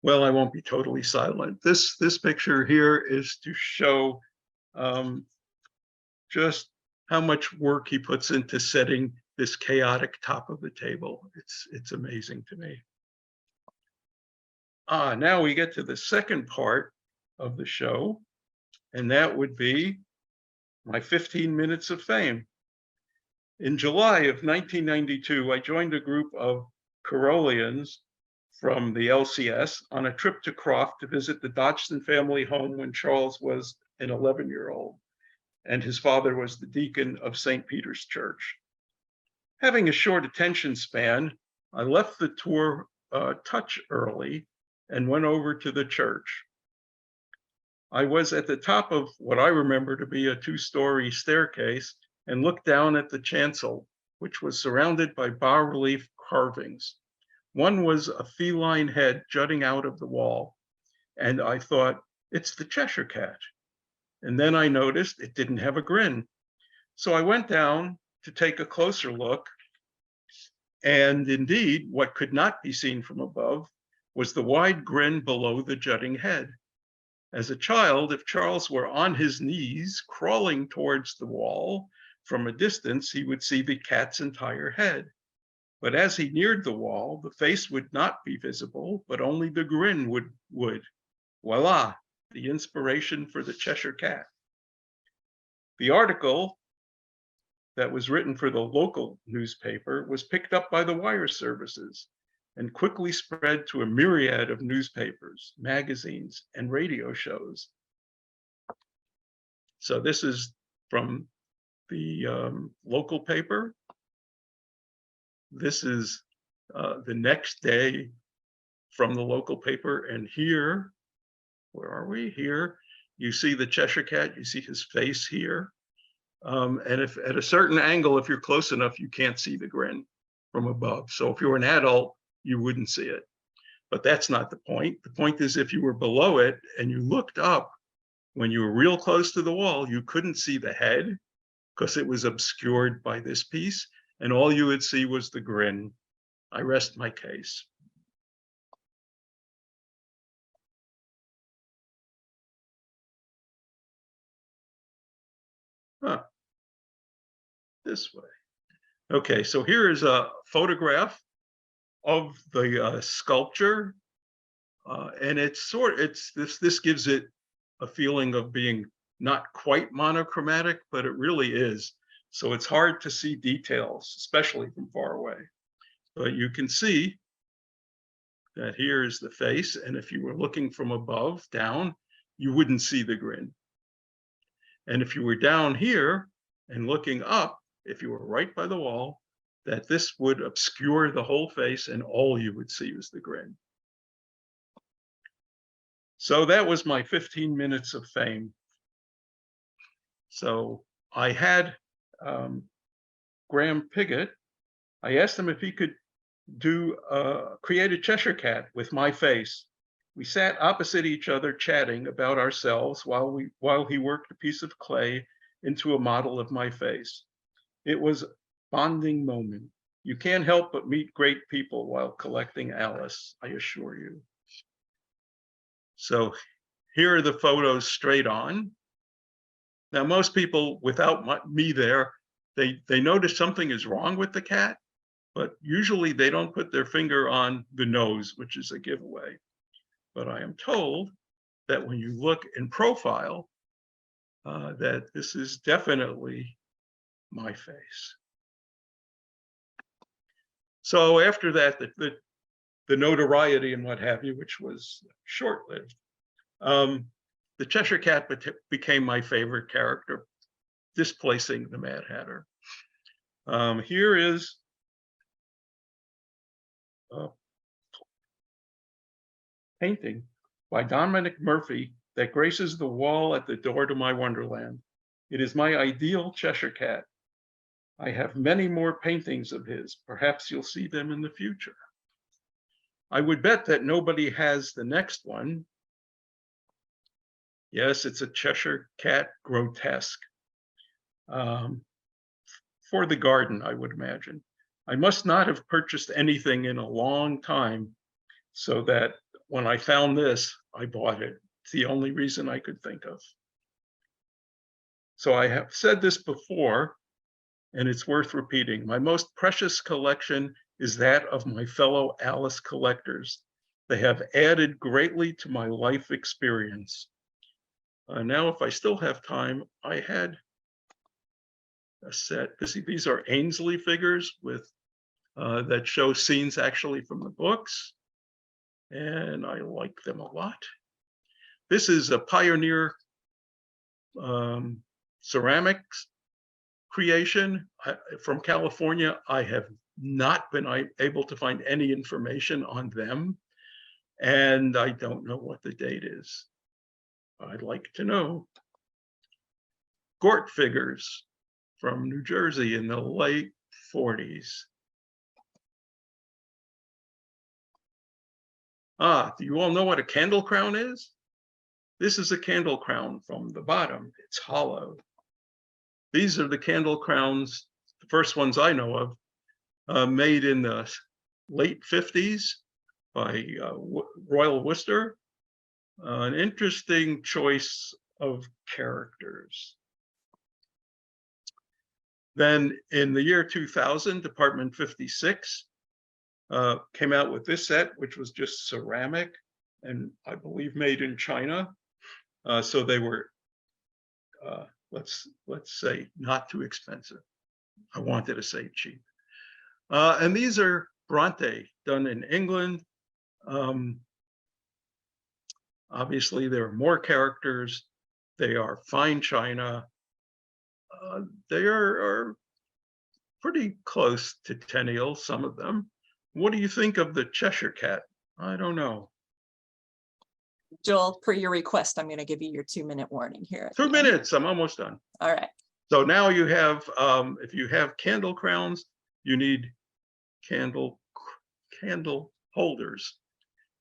Well, I won't be totally silent. This picture here is to show just how much work he puts into setting this chaotic top of the table. It's amazing to me. Now we get to the second part of the show, and that would be my 15 minutes of fame. In July of 1992, I joined a group of Carrollians from the LCS on a trip to Croft to visit the Dodgson family home when Charles was an 11-year-old, and his father was the deacon of St. Peter's Church. Having a short attention span, I left the tour touch early and went over to the church. I was at the top of what I remember to be a 2-story staircase and looked down at the chancel, which was surrounded by bas-relief carvings. One was a feline head jutting out of the wall, and I thought, it's the Cheshire Cat. And then I noticed it didn't have a grin. So I went down to take a closer look, and indeed, what could not be seen from above was the wide grin below the jutting head. As a child, if Charles were on his knees crawling towards the wall, from a distance, he would see the cat's entire head. But as he neared the wall, the face would not be visible, but only the grin would. Voila, the inspiration for the Cheshire Cat. The article that was written for the local newspaper was picked up by the wire services and quickly spread to a myriad of newspapers, magazines, and radio shows. So this is from the local paper. This is the next day from the local paper. And here, where are we? Here, you see the Cheshire Cat, you see his face here. And if at a certain angle, if you're close enough, you can't see the grin from above. So if you're an adult, you wouldn't see it. But that's not the point. The point is if you were below it and you looked up, when you were real close to the wall, you couldn't see the head because it was obscured by this piece. And all you would see was the grin. I rest my case. This way. Okay, so here is a photograph of the sculpture, and this gives it a feeling of being not quite monochromatic, but it really is. So it's hard to see details, especially from far away. But you can see that here is the face, and if you were looking from above down, you wouldn't see the grin. And if you were down here and looking up, if you were right by the wall, that this would obscure the whole face and all you would see was the grin. So that was my 15 minutes of fame. So I had Graham Pigott, I asked him if he could create a Cheshire Cat with my face. We sat opposite each other chatting about ourselves while he worked a piece of clay into a model of my face. It was a bonding moment. You can't help but meet great people while collecting Alice, I assure you. So here are the photos straight on. Now, most people, without me there, they notice something is wrong with the cat, but usually they don't put their finger on the nose, which is a giveaway. But I am told that when you look in profile, that this is definitely my face. So after that, the notoriety and what have you, which was short-lived, the Cheshire Cat became my favorite character, displacing the Mad Hatter. Here is a painting by Dominic Murphy that graces the wall at the door to my Wonderland. It is my ideal Cheshire Cat. I have many more paintings of his. Perhaps you'll see them in the future. I would bet that nobody has the next one. Yes, it's a Cheshire Cat grotesque. For the garden, I would imagine. I must not have purchased anything in a long time, so that when I found this, I bought it. It's the only reason I could think of. So I have said this before, and it's worth repeating. My most precious collection is that of my fellow Alice collectors. They have added greatly to my life experience. Now, if I still have time, I had a set. These are Ainsley figures with that show scenes actually from the books, and I like them a lot. This is a Pioneer ceramics creation from California. I have not been able to find any information on them, and I don't know what the date is. I'd like to know. Gort figures from New Jersey in the late 40s. Do you all know what a candle crown is? This is a candle crown from the bottom. It's hollow. These are the candle crowns, the first ones I know of, made in the late 50s by Royal Worcester. An interesting choice of characters. Then in the year 2000, Department 56 came out with this set, which was just ceramic and I believe made in China. So they were, let's say, not too expensive. I wanted to say cheap. And these are Bronte, done in England. Obviously, there are more characters. They are fine china. They are pretty close to Tenniel, some of them. What do you think of the Cheshire Cat? I don't know. Joel, per your request, I'm going to give you your 2-minute warning here. 2 minutes, I'm almost done. All right. So now you have, if you have candle crowns, you need candle holders.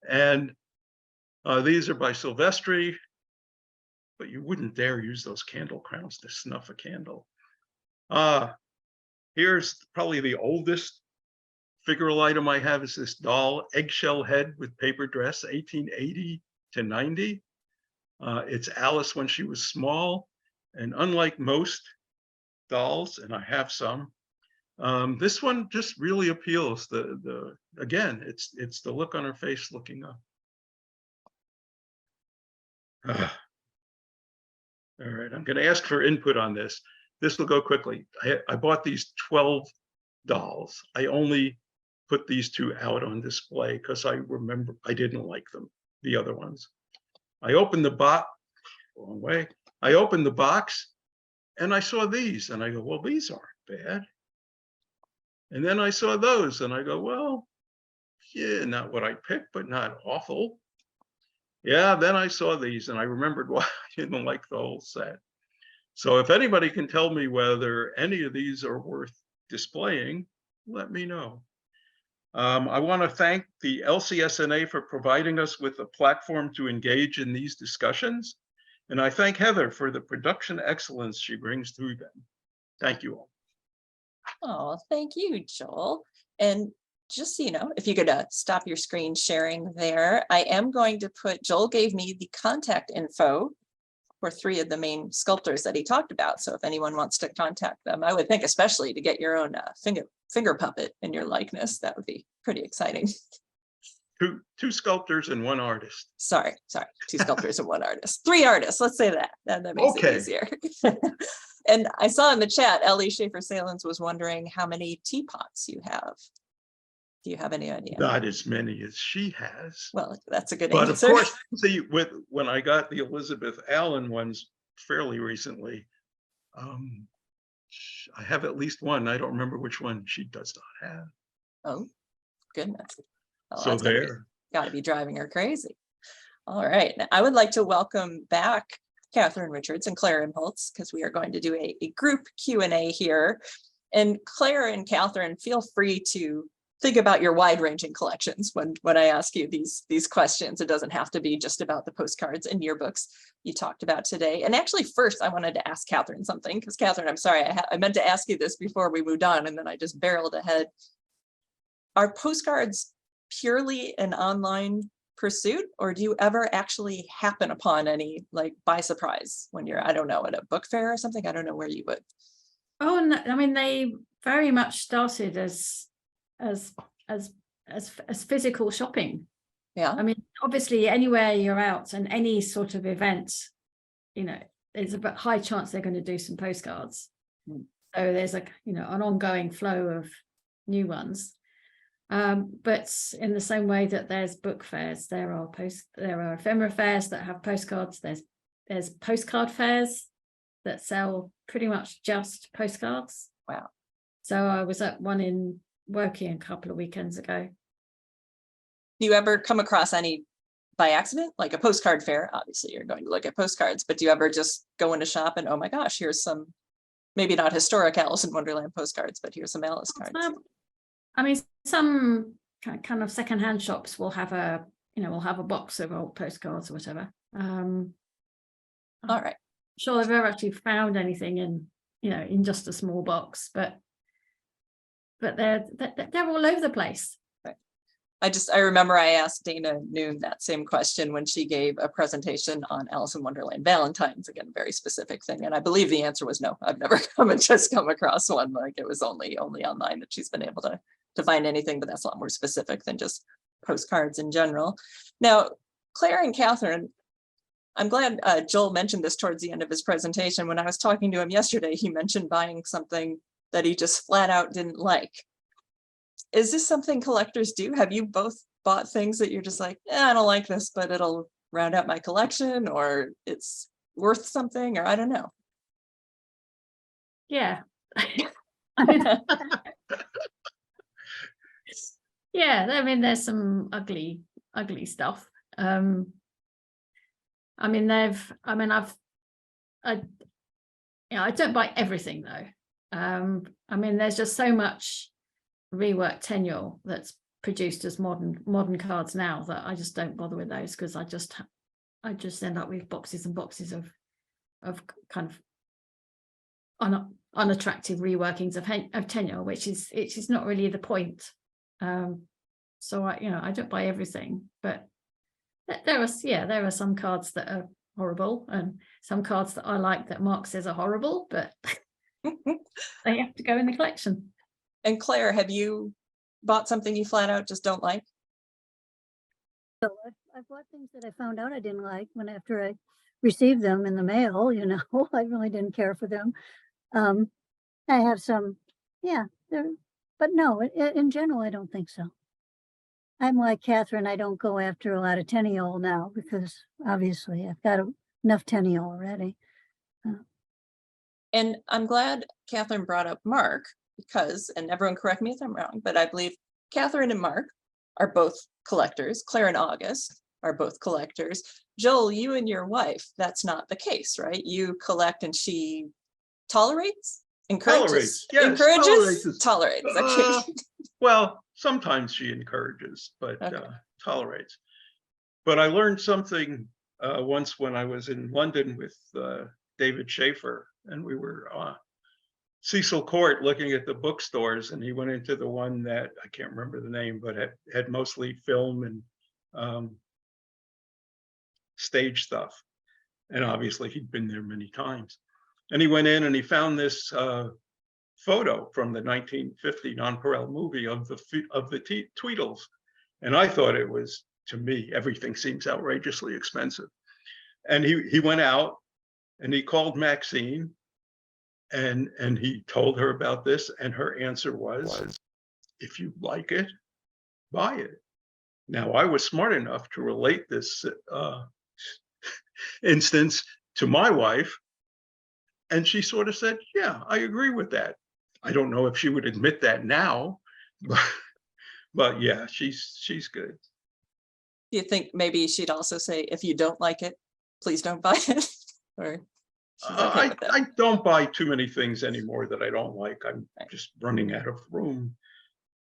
And these are by Silvestri, but you wouldn't dare use those candle crowns to snuff a candle. Here's probably the oldest figural item I have, is this doll, eggshell head with paper dress, 1880 to 90. It's Alice when she was small, and unlike most dolls, and I have some, this one just really appeals. Again, it's the look on her face looking up. All right, I'm going to ask for input on this. This will go quickly. I bought these 12 dolls. I only put these 2 out on display because I remember I didn't like them, the other ones. I opened the box, wrong way. I opened the box and I saw these and I go, well, these aren't bad. And then I saw those and I go, well, yeah, not what I picked, but not awful. Yeah, then I saw these and I remembered why I didn't like the whole set. So if anybody can tell me whether any of these are worth displaying, let me know. I want to thank the LCSNA for providing us with a platform to engage in these discussions. And I thank Heather for the production excellence she brings to them. Thank you all. Oh, thank you, Joel. And just so you know, if you could stop your screen sharing there, I am going to put, Joel gave me the contact info were three of the main sculptors that he talked about. So if anyone wants to contact them, I would think especially to get your own finger puppet in your likeness, that would be pretty exciting. Two sculptors and one artist. Sorry, two sculptors and one artist. Three artists, let's say that. That makes it Okay. easier. And I saw in the chat, Ellie Schaefer-Salins was wondering how many teapots you have. Do you have any idea? Not as many as she has. Well, that's a good But answer. of course, see, when I got the Elizabeth Allen ones fairly recently, I have at least one. I don't remember which one she does not have. Oh, goodness. Oh, So that's there. got to be driving her crazy. All right. Now, I would like to welcome back Catherine Richards and Clare Imholtz, because we are going to do a group Q&A here. And Clare and Catherine, feel free to think about your wide-ranging collections when I ask you these questions. It doesn't have to be just about the postcards and yearbooks you talked about today. And actually, first, I wanted to ask Catherine something, because Catherine, I'm sorry, I meant to ask you this before we moved on, and then I just barreled ahead. Are postcards purely an online pursuit, or do you ever actually happen upon any, like, by surprise when you're, I don't know, at a book fair or something? I don't know where you would. Oh, no, I mean, they very much started as physical shopping. Yeah. I mean, obviously, anywhere you're out and any sort of event, you know, there's a high chance they're going to do some postcards. So there's an ongoing flow of new ones. But in the same way that there's book fairs, there are ephemera fairs that have postcards. There's postcard fairs that sell pretty much just postcards. Wow. So I was at one in Woking a couple of weekends ago. Do you ever come across any by accident, like a postcard fair? Obviously, you're going to look at postcards, but do you ever just go into shop and, oh my gosh, here's some, maybe not historic Alice in Wonderland postcards, but here's some Alice cards? I mean, some kind of secondhand shops will have a box of old postcards or whatever. All right. I'm sure I've ever actually found anything in just a small box, but they're all over the place. Right. I remember I asked Dana Noon that same question when she gave a presentation on Alice in Wonderland Valentine's, again, very specific thing. And I believe the answer was no. I've never come across one. Like, it was only online that she's been able to find anything, but that's a lot more specific than just postcards in general. Now, Clare and Catherine, I'm glad Joel mentioned this towards the end of his presentation. When I was talking to him yesterday, he mentioned buying something that he just flat out didn't like. Is this something collectors do? Have you both bought things that you're just like, I don't like this, but it'll round out my collection, or it's worth something, or I don't know? Yeah. I mean, yeah, I mean, there's some ugly stuff. I don't buy everything though. I mean, there's just so much reworked tenure that's produced as modern cards now that I just don't bother with those, because I just end up with boxes and boxes of kind of unattractive reworkings of tenure, which is not really the point. So I don't buy everything, but there are some cards that are horrible and some cards that I like that Mark says are horrible, but they have to go in the collection. And Clare, have you bought something you flat out just don't like? So I've bought things that I found out I didn't like after I received them in the mail, I really didn't care for them. I have some, but no, in general, I don't think so. I'm like Catherine, I don't go after a lot of tenniole now, because obviously I've got enough tenniole already. And I'm glad Catherine brought up Mark, because, and everyone correct me if I'm wrong, but I believe Catherine and Mark are both collectors. Clare and August are both collectors. Joel, you and your wife, that's not the case, right? You collect and she tolerates? Encourages? Yes, Encourages? Tolerates. Okay. Well, sometimes she encourages, but Okay. Tolerates. But I learned something once when I was in London with David Schaefer, and we were Cecil Court looking at the bookstores, and he went into the one that I can't remember the name, but had mostly film and stage stuff. And obviously he'd been there many times. And he went in and he found this photo from the 1950 Nonpareil movie of the Tweedles. And I thought it was, to me, everything seems outrageously expensive. And he went out and he called Maxine and he told her about this. And her answer was, if you like it, buy it. Now, I was smart enough to relate this instance to my wife. And she sort of said, yeah, I agree with that. I don't know if she would admit that now, but yeah, she's good. Do you think maybe she'd also say, if you don't like it, please don't buy it? Or she's okay with that? I don't buy too many things anymore that I don't like. I'm just running out of room.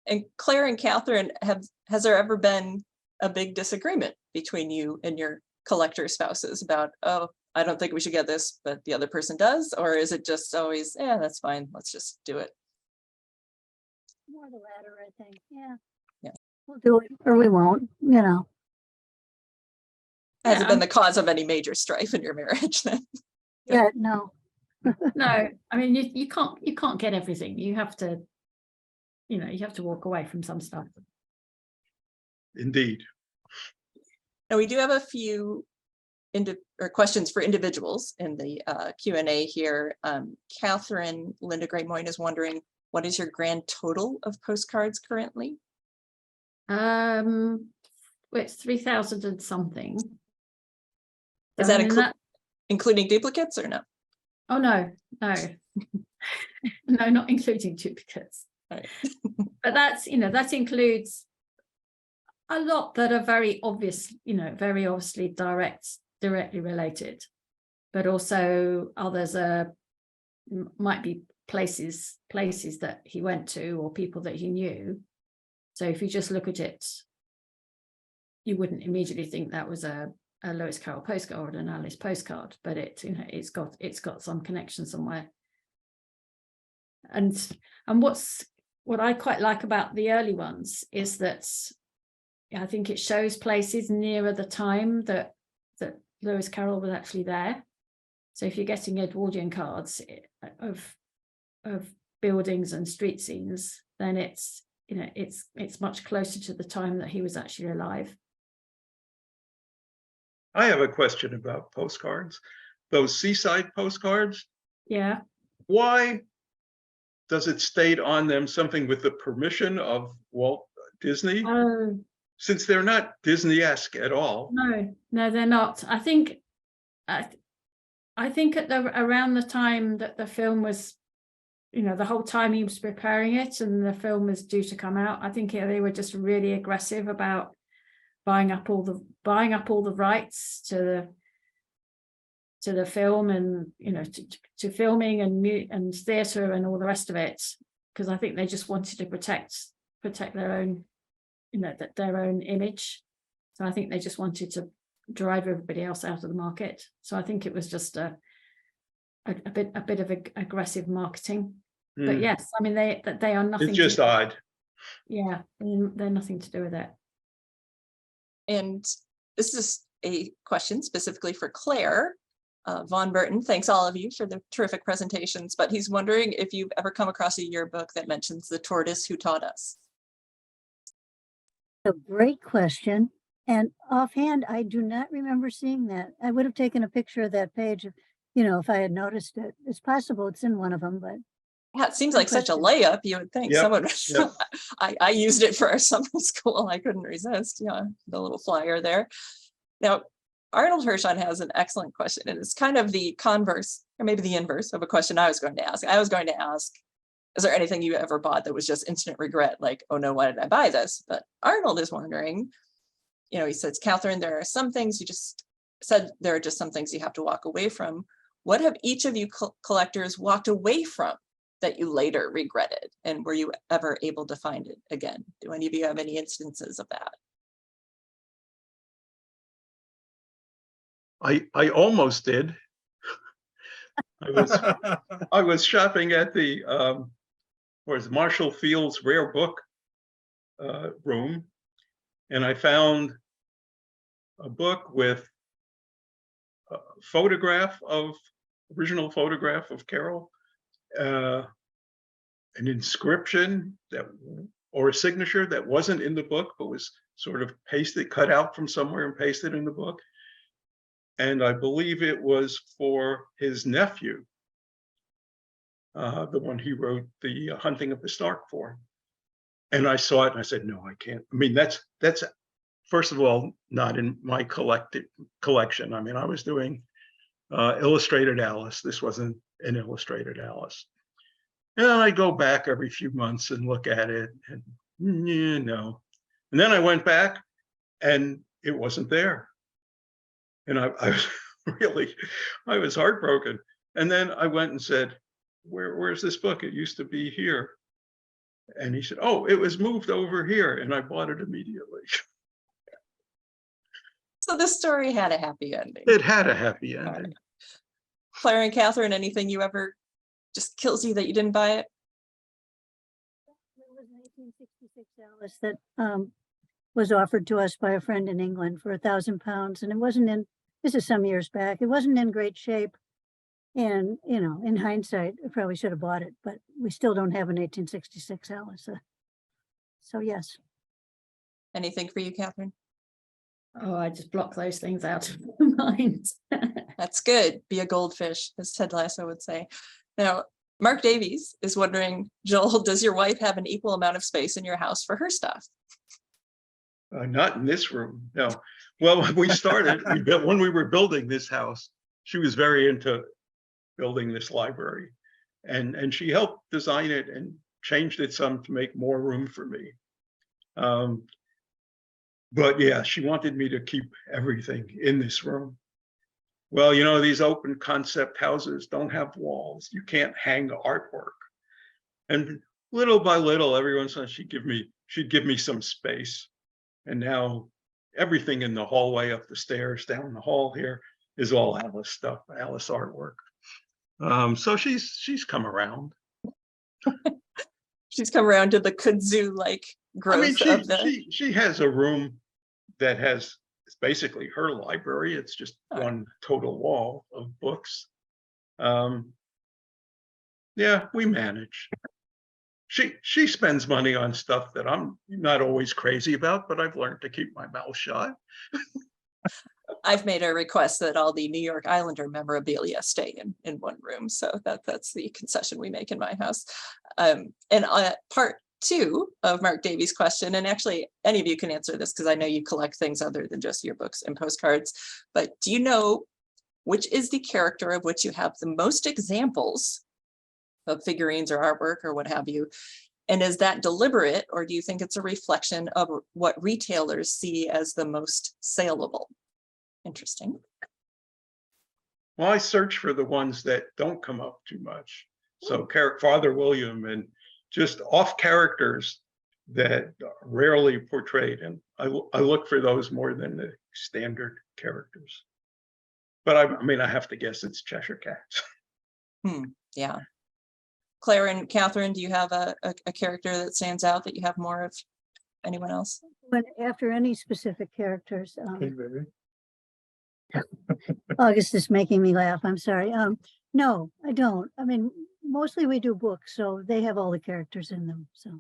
And Claire and Catherine, has there ever been a big disagreement between you and your collector spouses about, oh, I don't think we should get this, but the other person does? Or is it just always, yeah, that's fine, let's just do it? More the latter, I think. Yeah. Yeah. We'll do it or we won't, you know. Has it Yeah. been the cause of any major strife in your marriage then? Yeah, no. No, I mean, you can't get everything. You have to, you have to walk away from some stuff. Indeed. Now we do have a few questions for individuals in the Q&A here. Catherine Linda Gray Moyne is wondering, what is your grand total of postcards currently? It's 3,000 and something. Is So, that, I mean, including duplicates or no? Oh no, no, not including duplicates. Right. But that includes a lot that are very obvious, very obviously directly related, but also others might be places that he went to or people that he knew. So if you just look at it, you wouldn't immediately think that was a Lewis Carroll postcard or an Alice postcard, but it's got some connection somewhere. And what I quite like about the early ones is that I think it shows places nearer the time that Lewis Carroll was actually there. So if you're getting Edwardian cards of buildings and street scenes, then it's much closer to the time that he was actually alive. I have a question about postcards. Those seaside postcards, Yeah. why does it state on them something with the permission of Walt Disney? Oh, Since they're not Disney-esque at all. no, they're not. I think at around the time that the film was, the whole time he was preparing it and the film was due to come out, I think they were just really aggressive about buying up all the rights to the film and to filming and theatre and all the rest of it, because I think they just wanted to protect their own their own image. So I think they just wanted to drive everybody else out of the market. So I think it was just a bit of aggressive marketing. But yes, I mean they are nothing. It's just odd. Yeah, they're nothing to do with it. And this is a question specifically for Claire. Von Burton, thanks all of you for the terrific presentations, but he's wondering if you've ever come across a yearbook that mentions the tortoise who taught us. A great question. And offhand, I do not remember seeing that. I would have taken a picture of that page, if I had noticed it. It's possible it's in one of them, but. Yeah, it seems like such a layup, you would think. Yep, Someone, yep. I used it for our summer school. I couldn't resist, the little flyer there. Now, Arnold Hirschon has an excellent question, and it's kind of the converse, or maybe the inverse of a question I was going to ask. I was going to ask, is there anything you ever bought that was just instant regret? Like, oh no, why did I buy this? But Arnold is wondering, he says, Catherine, there are some things you just said, there are just some things you have to walk away from. What have each of you collectors walked away from that you later regretted? And were you ever able to find it again? Do any of you have any instances of that? I almost did. I was shopping at the Marshall Field's rare book room, and I found a book with original photograph of Carroll, an inscription or a signature that wasn't in the book, but was sort of cut out from somewhere and pasted in the book. And I believe it was for his nephew, the one he wrote the Hunting of the Snark for. And I saw it and I said, no, I can't. I mean, that's first of all, not in my collection. I mean, I was doing illustrated Alice. This wasn't an illustrated Alice. And I go back every few months and look at it and no. And then I went back and it wasn't there. And I was heartbroken. And then I went and said, where's this book? It used to be here. And he said, oh, it was moved over here. And I bought it immediately. So the story had a happy ending. It had a happy ending. Right. Claire and Catherine, anything you ever just kills you that you didn't buy it? There was an 1866 Alice that was offered to us by a friend in England for £1,000, and it wasn't in, this is some years back, it wasn't in great shape. And, you know, in hindsight, I probably should have bought it, but we still don't have an 1866 Alice. So yes. Anything for you, Catherine? Oh, I just block those things out of my mind. That's good. Be a goldfish, as Ted Lasso would say. Now, Mark Davies is wondering, Joel, does your wife have an equal amount of space in your house for her stuff? Not in this room, no. Well, when we started, when we were building this house, she was very into building this library, and she helped design it and changed it some to make more room for me. But yeah, she wanted me to keep everything in this room. Well, you know, these open concept houses don't have walls. You can't hang artwork. And little by little, every once in a while, she'd give me some space. And now everything in the hallway, up the stairs, down the hall here is all Alice stuff, Alice artwork. So she's come around. She's come around to the kudzu-like growth of the... She has a room that has, it's basically her library. It's just one total wall of books. Yeah, we manage. She spends money on stuff that I'm not always crazy about, but I've learned to keep my mouth shut. I've made a request that all the New York Islander memorabilia stay in one room. So that's the concession we make in my house. And part two of Mark Davies' question, and actually any of you can answer this because I know you collect things other than just yearbooks and postcards, but do you know which is the character of which you have the most examples of figurines or artwork or what have you? And is that deliberate, or do you think it's a reflection of what retailers see as the most saleable? Interesting. Well, I search for the ones that don't come up too much. So Father William and just off characters that are rarely portrayed. And I look for those more than the standard characters. But I mean, I have to guess it's Cheshire Cats. Yeah. Claire and Catherine, do you have a character that stands out that you have more of anyone else? But after any specific characters, August is making me laugh. I'm sorry. No, I don't. I mean, mostly we do books, so they have all the characters in them. So.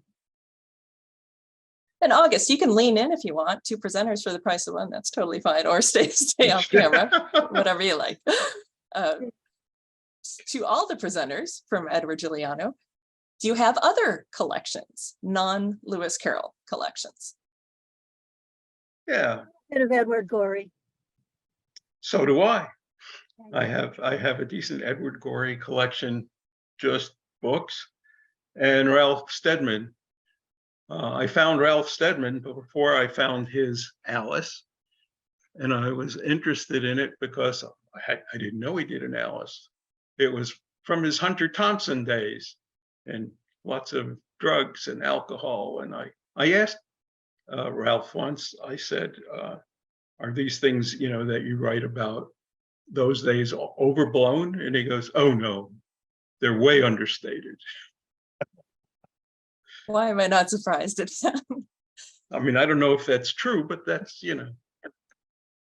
And August, you can lean in if you want. 2 presenters for the price of 1. That's totally fine. Or stay off camera, whatever you like. To all the presenters from Edward Giuliano, do you have other collections, non-Lewis Carroll collections? Yeah. Bit of Edward Gorey. So do I. I have a decent Edward Gorey collection, just books, and Ralph Steadman. I found Ralph Steadman before I found his Alice, and I was interested in it because I didn't know he did an Alice. It was from his Hunter Thompson days and lots of drugs and alcohol. And I asked Ralph once, I said, are these things, you know, that you write about those days overblown? And he goes, oh no, they're way understated. Why am I not surprised at that? I mean, I don't know if that's true, but that's, you know,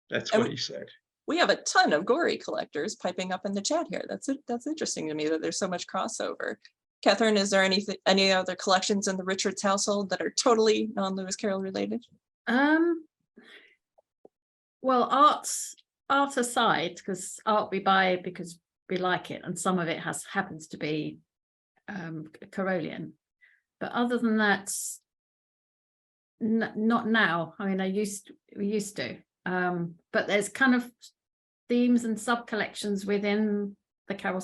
that's what he said. we have a ton of gory collectors piping up in the chat here. That's interesting to me that there's so much crossover. Catherine, is there any other collections in the Richards household that are totally non-Lewis Carroll related? Well, art aside, because art we buy because we like it, and some of it happens to be Carrollian. But other than that, not now. I mean, we used to. But there's kind of themes and sub collections within the Carroll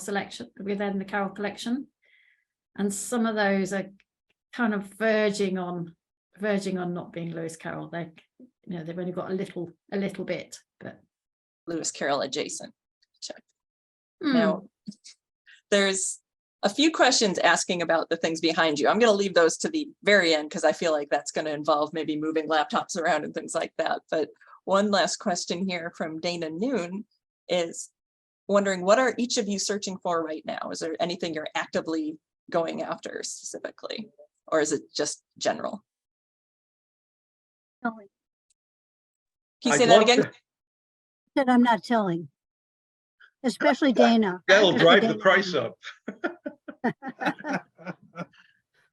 collection, and some of those are kind of verging on not being Lewis Carroll. They've only got a little bit, but Lewis Carroll adjacent. Check. Now, there's a few questions asking about the things behind you. I'm going to leave those to the very end because I feel like that's going to involve maybe moving laptops around and things like that. But one last question here from Dana Noon is wondering, what are each of you searching for right now? Is there anything you're actively going after specifically, or is it just general? Telling. Can you say that again? That I'm not telling, especially Dana. That'll Especially drive the Dana. price up.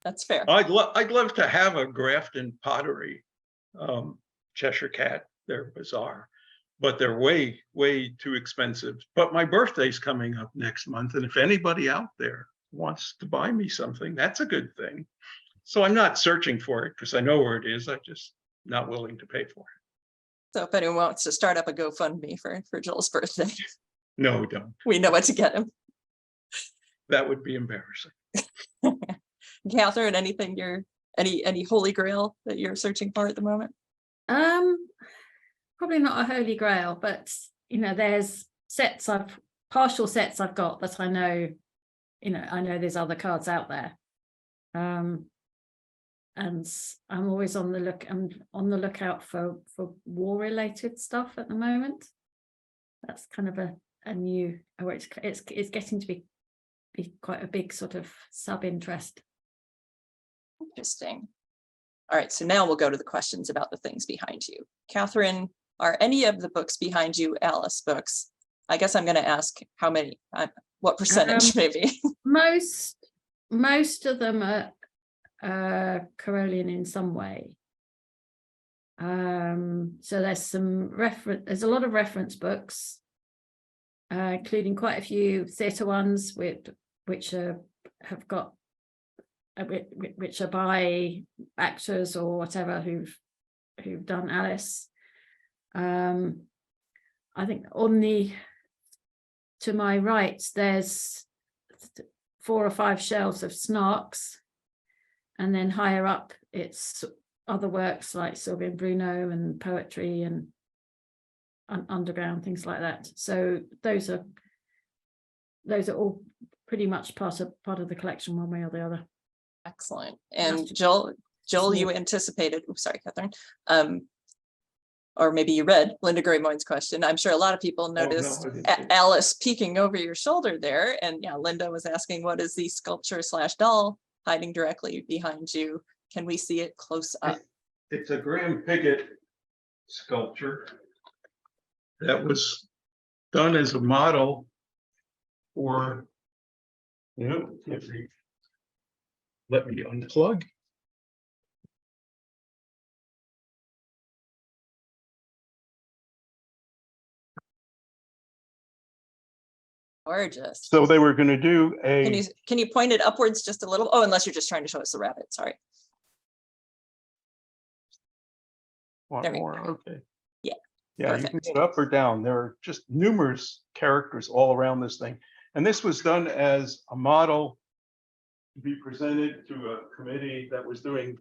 That's fair. I'd love to have a Grafton pottery Cheshire Cat. They're bizarre, but they're way too expensive. But my birthday's coming up next month, and if anybody out there wants to buy me something, that's a good thing. So I'm not searching for it because I know where it is. I'm just not willing to pay for it. So if anyone wants to start up a GoFundMe for Joel's birthday, No, don't. we know what to get him. That would be embarrassing. Catherine, anything any holy grail that you're searching for at the moment? Probably not a holy grail, but there's partial sets I've got that I know there's other cards out there. And I'm always on the lookout for war-related stuff at the moment. That's kind of a new, it's getting to be quite a big sort of sub-interest. Interesting. All right, so now we'll go to the questions about the things behind you. Catherine, are any of the books behind you Alice books? I guess I'm going to ask how many, what percentage maybe? Most of them are Carrollian in some way. So there's a lot of reference books, including quite a few theatre ones which are by actors or whatever who've done Alice. I think to my right there's 4 or 5 shelves of Snarks, and then higher up it's other works like Sylvia Bruno and poetry and underground, things like that. So those are all pretty much part of the collection one way or the other. Excellent. And Joel, you anticipated, sorry, Catherine, or maybe you read Linda Graymoyne's question. I'm sure a lot of people noticed Alice peeking over your shoulder there. And yeah, Linda was asking, what is the sculpture / doll hiding directly behind you? Can we see it close up? It's a Graham Piggott sculpture that was done as a model for, let me unplug. Gorgeous. So they were going to do Can you point it upwards just a little? Oh, unless you're just trying to show us the rabbit. Sorry. One more. Okay. Yeah. Yeah, Perfect. you can get up or down. There are just numerous characters all around this thing. And this was done as a model to be presented to a committee that was doing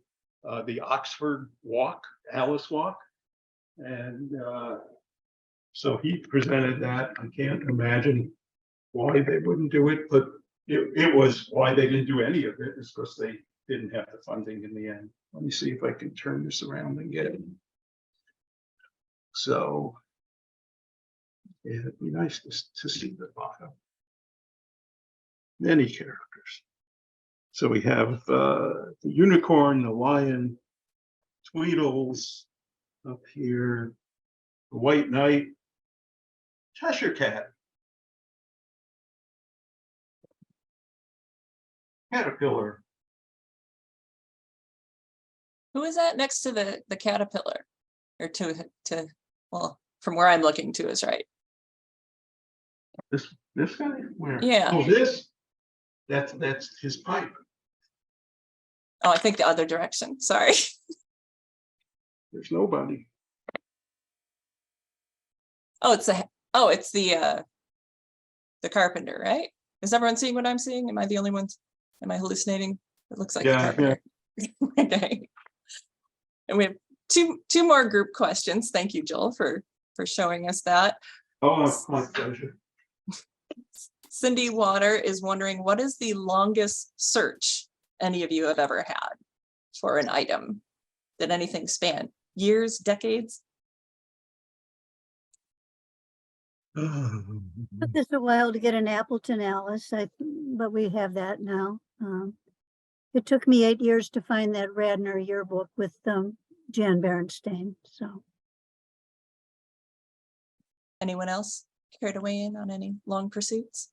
the Oxford Walk, Alice Walk. And so he presented that. I can't imagine why they wouldn't do it, but it was why they didn't do any of it is because they didn't have the funding in the end. Let me see if I can turn this around and get it. So yeah, it'd be nice to see the bottom. Many characters. So we have the unicorn, the lion, Tweedles up here, the White Knight, Cheshire cat. Caterpillar. Who is that next to the caterpillar? Or to, well, from where I'm looking to is right. This guy? Where? Yeah. Oh, this? That's his pipe. Oh, I think the other direction. Sorry. There's nobody. Oh, it's the carpenter, right? Is everyone seeing what I'm seeing? Am I the only one? Am I hallucinating? It looks like the Yeah, carpenter. Okay. And we have two more group questions. Thank you, Joel, for showing us that. Oh, my pleasure. Cindy Water is wondering, what is the longest search any of you have ever had for an item? Did anything span years, decades? Took us a while to get an Appleton Alice, but we have that now. It took me 8 years to find that Radnor yearbook with Jan Berenstain. So, Anyone else care to weigh in on any long pursuits?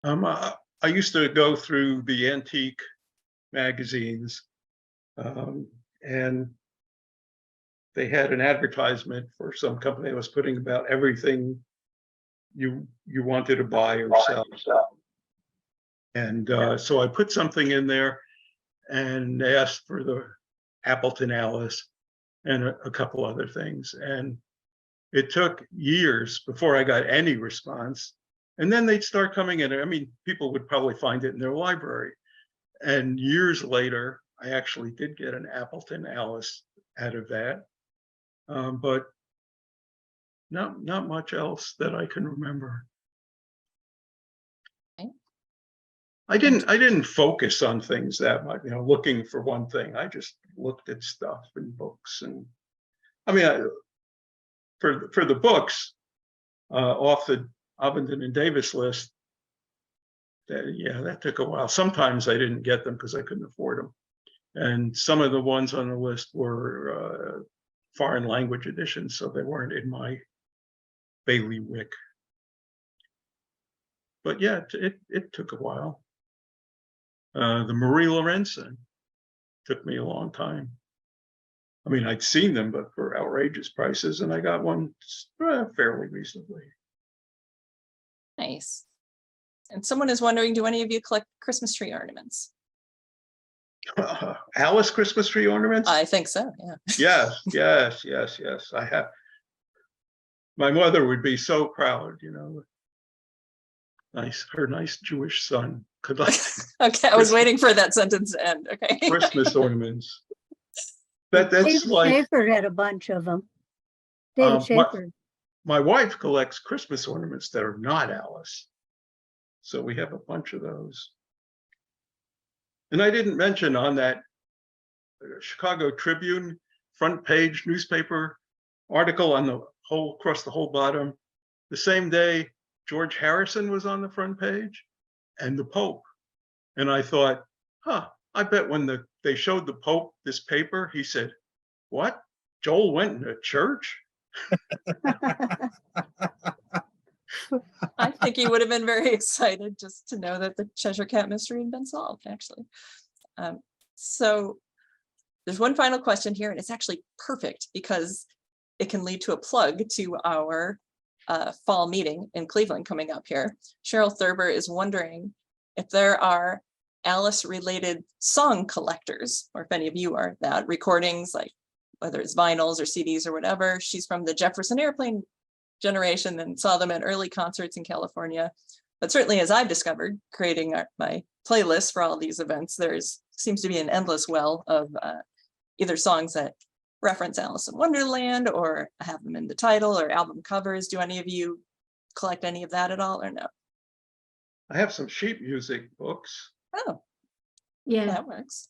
I used to go through the antique magazines, and they had an advertisement for some company that was putting about everything you wanted to buy or sell. And so I put something in there and asked for the Appleton Alice and a couple other things. And it took years before I got any response. And then they'd start coming in. I mean, people would probably find it in their library. And years later, I actually did get an Appleton Alice out of that. But not much else that I can remember. Okay. I didn't focus on things that much, looking for one thing. I just looked at stuff in books, and I mean, for the books off the Abingdon and Davis list, that took a while. Sometimes I didn't get them because I couldn't afford them, and some of the ones on the list were foreign language editions, so they weren't in my bailiwick. But yeah, it took a while. The Marie Lorenzen took me a long time. I mean, I'd seen them, but for outrageous prices, and I got one fairly recently. Nice. And someone is wondering, do any of you collect Christmas tree ornaments? Alice Christmas tree ornaments? I think so, yeah. Yes. I have. My mother would be so proud, her nice Jewish son collecting Okay, I was waiting for that sentence to end. Okay. Christmas ornaments. That's David like Schaefer had a bunch of them. David Schaefer. my wife collects Christmas ornaments that are not Alice. So we have a bunch of those. And I didn't mention on that Chicago Tribune front page newspaper article on the across the whole bottom, the same day George Harrison was on the front page and the Pope. And I thought, I bet when they showed the Pope this paper, he said, "What? Joel went to church?" I think he would have been very excited just to know that the Cheshire Cat mystery had been solved, actually. So there's one final question here, and it's actually perfect because it can lead to a plug to our fall meeting in Cleveland coming up here. Cheryl Thurber is wondering if there are Alice-related song collectors, or if any of you are that, recordings, like whether it's vinyls or CDs or whatever. She's from the Jefferson Airplane generation and saw them at early concerts in California. But certainly, as I've discovered, creating my playlist for all these events, seems to be an endless well of either songs that reference Alice in Wonderland or have them in the title or album covers. Do any of you collect any of that at all, or no? I have some sheet music books. Oh, Yeah. that works.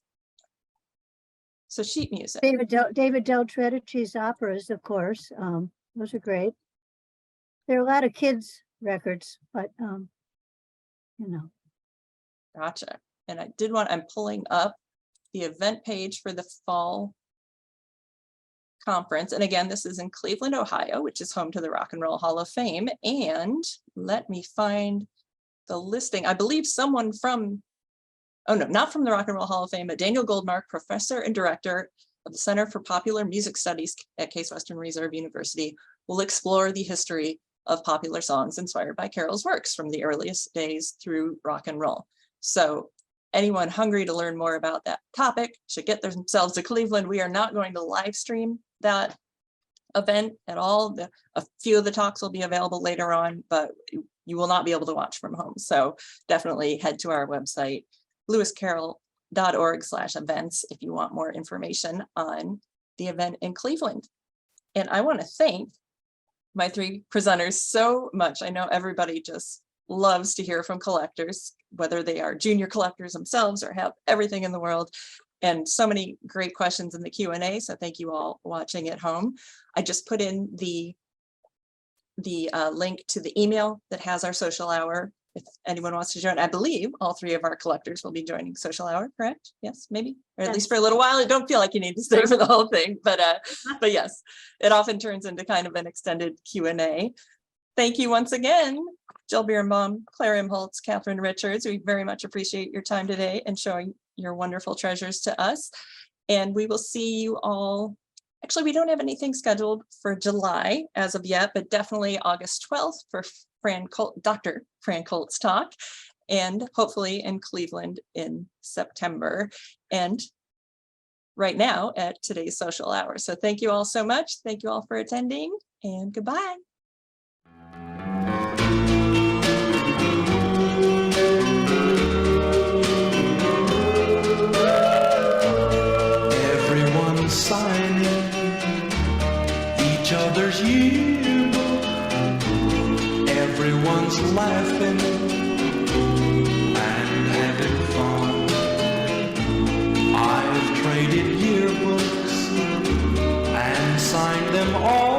So sheet music. David Del Tredici's operas, of course. Those are great. There are a lot of kids' records, but Gotcha. And I'm pulling up the event page for the fall conference. And again, this is in Cleveland, Ohio, which is home to the Rock and Roll Hall of Fame. And let me find the listing. I believe someone from, oh no, not from the Rock and Roll Hall of Fame, but Daniel Goldmark, professor and director of the Center for Popular Music Studies at Case Western Reserve University, will explore the history of popular songs inspired by Carroll's works from the earliest days through rock and roll. So anyone hungry to learn more about that topic should get themselves to Cleveland. We are not going to live stream that event at all. A few of the talks will be available later on, but you will not be able to watch from home. So definitely head to our website, lewiscarroll.org/events, if you want more information on the event in Cleveland. And I want to thank my three presenters so much. I know everybody just loves to hear from collectors, whether they are junior collectors themselves or have everything in the world, and so many great questions in the Q&A. So thank you all watching at home. I just put in the link to the email that has our social hour. If anyone wants to join, I believe all three of our collectors will be joining social hour, correct? Yes, maybe, or at least for a little while. I don't feel like you need to stay for the whole thing, but yes, it often turns into kind of an extended Q&A. Thank you once again, Jill Birenbaum, Clare Imholtz, Catherine Richards. We very much appreciate your time today and showing your wonderful treasures to us. And we will see you all. Actually, we don't have anything scheduled for July as of yet, but definitely August 12th for Dr. Fran Colt's talk, and hopefully in Cleveland in September, and right now at today's social hour. So thank you all so much. Thank you all for attending, and goodbye. Everyone's signing each other's yearbook. Everyone's laughing and having fun. I've traded yearbooks and signed them all.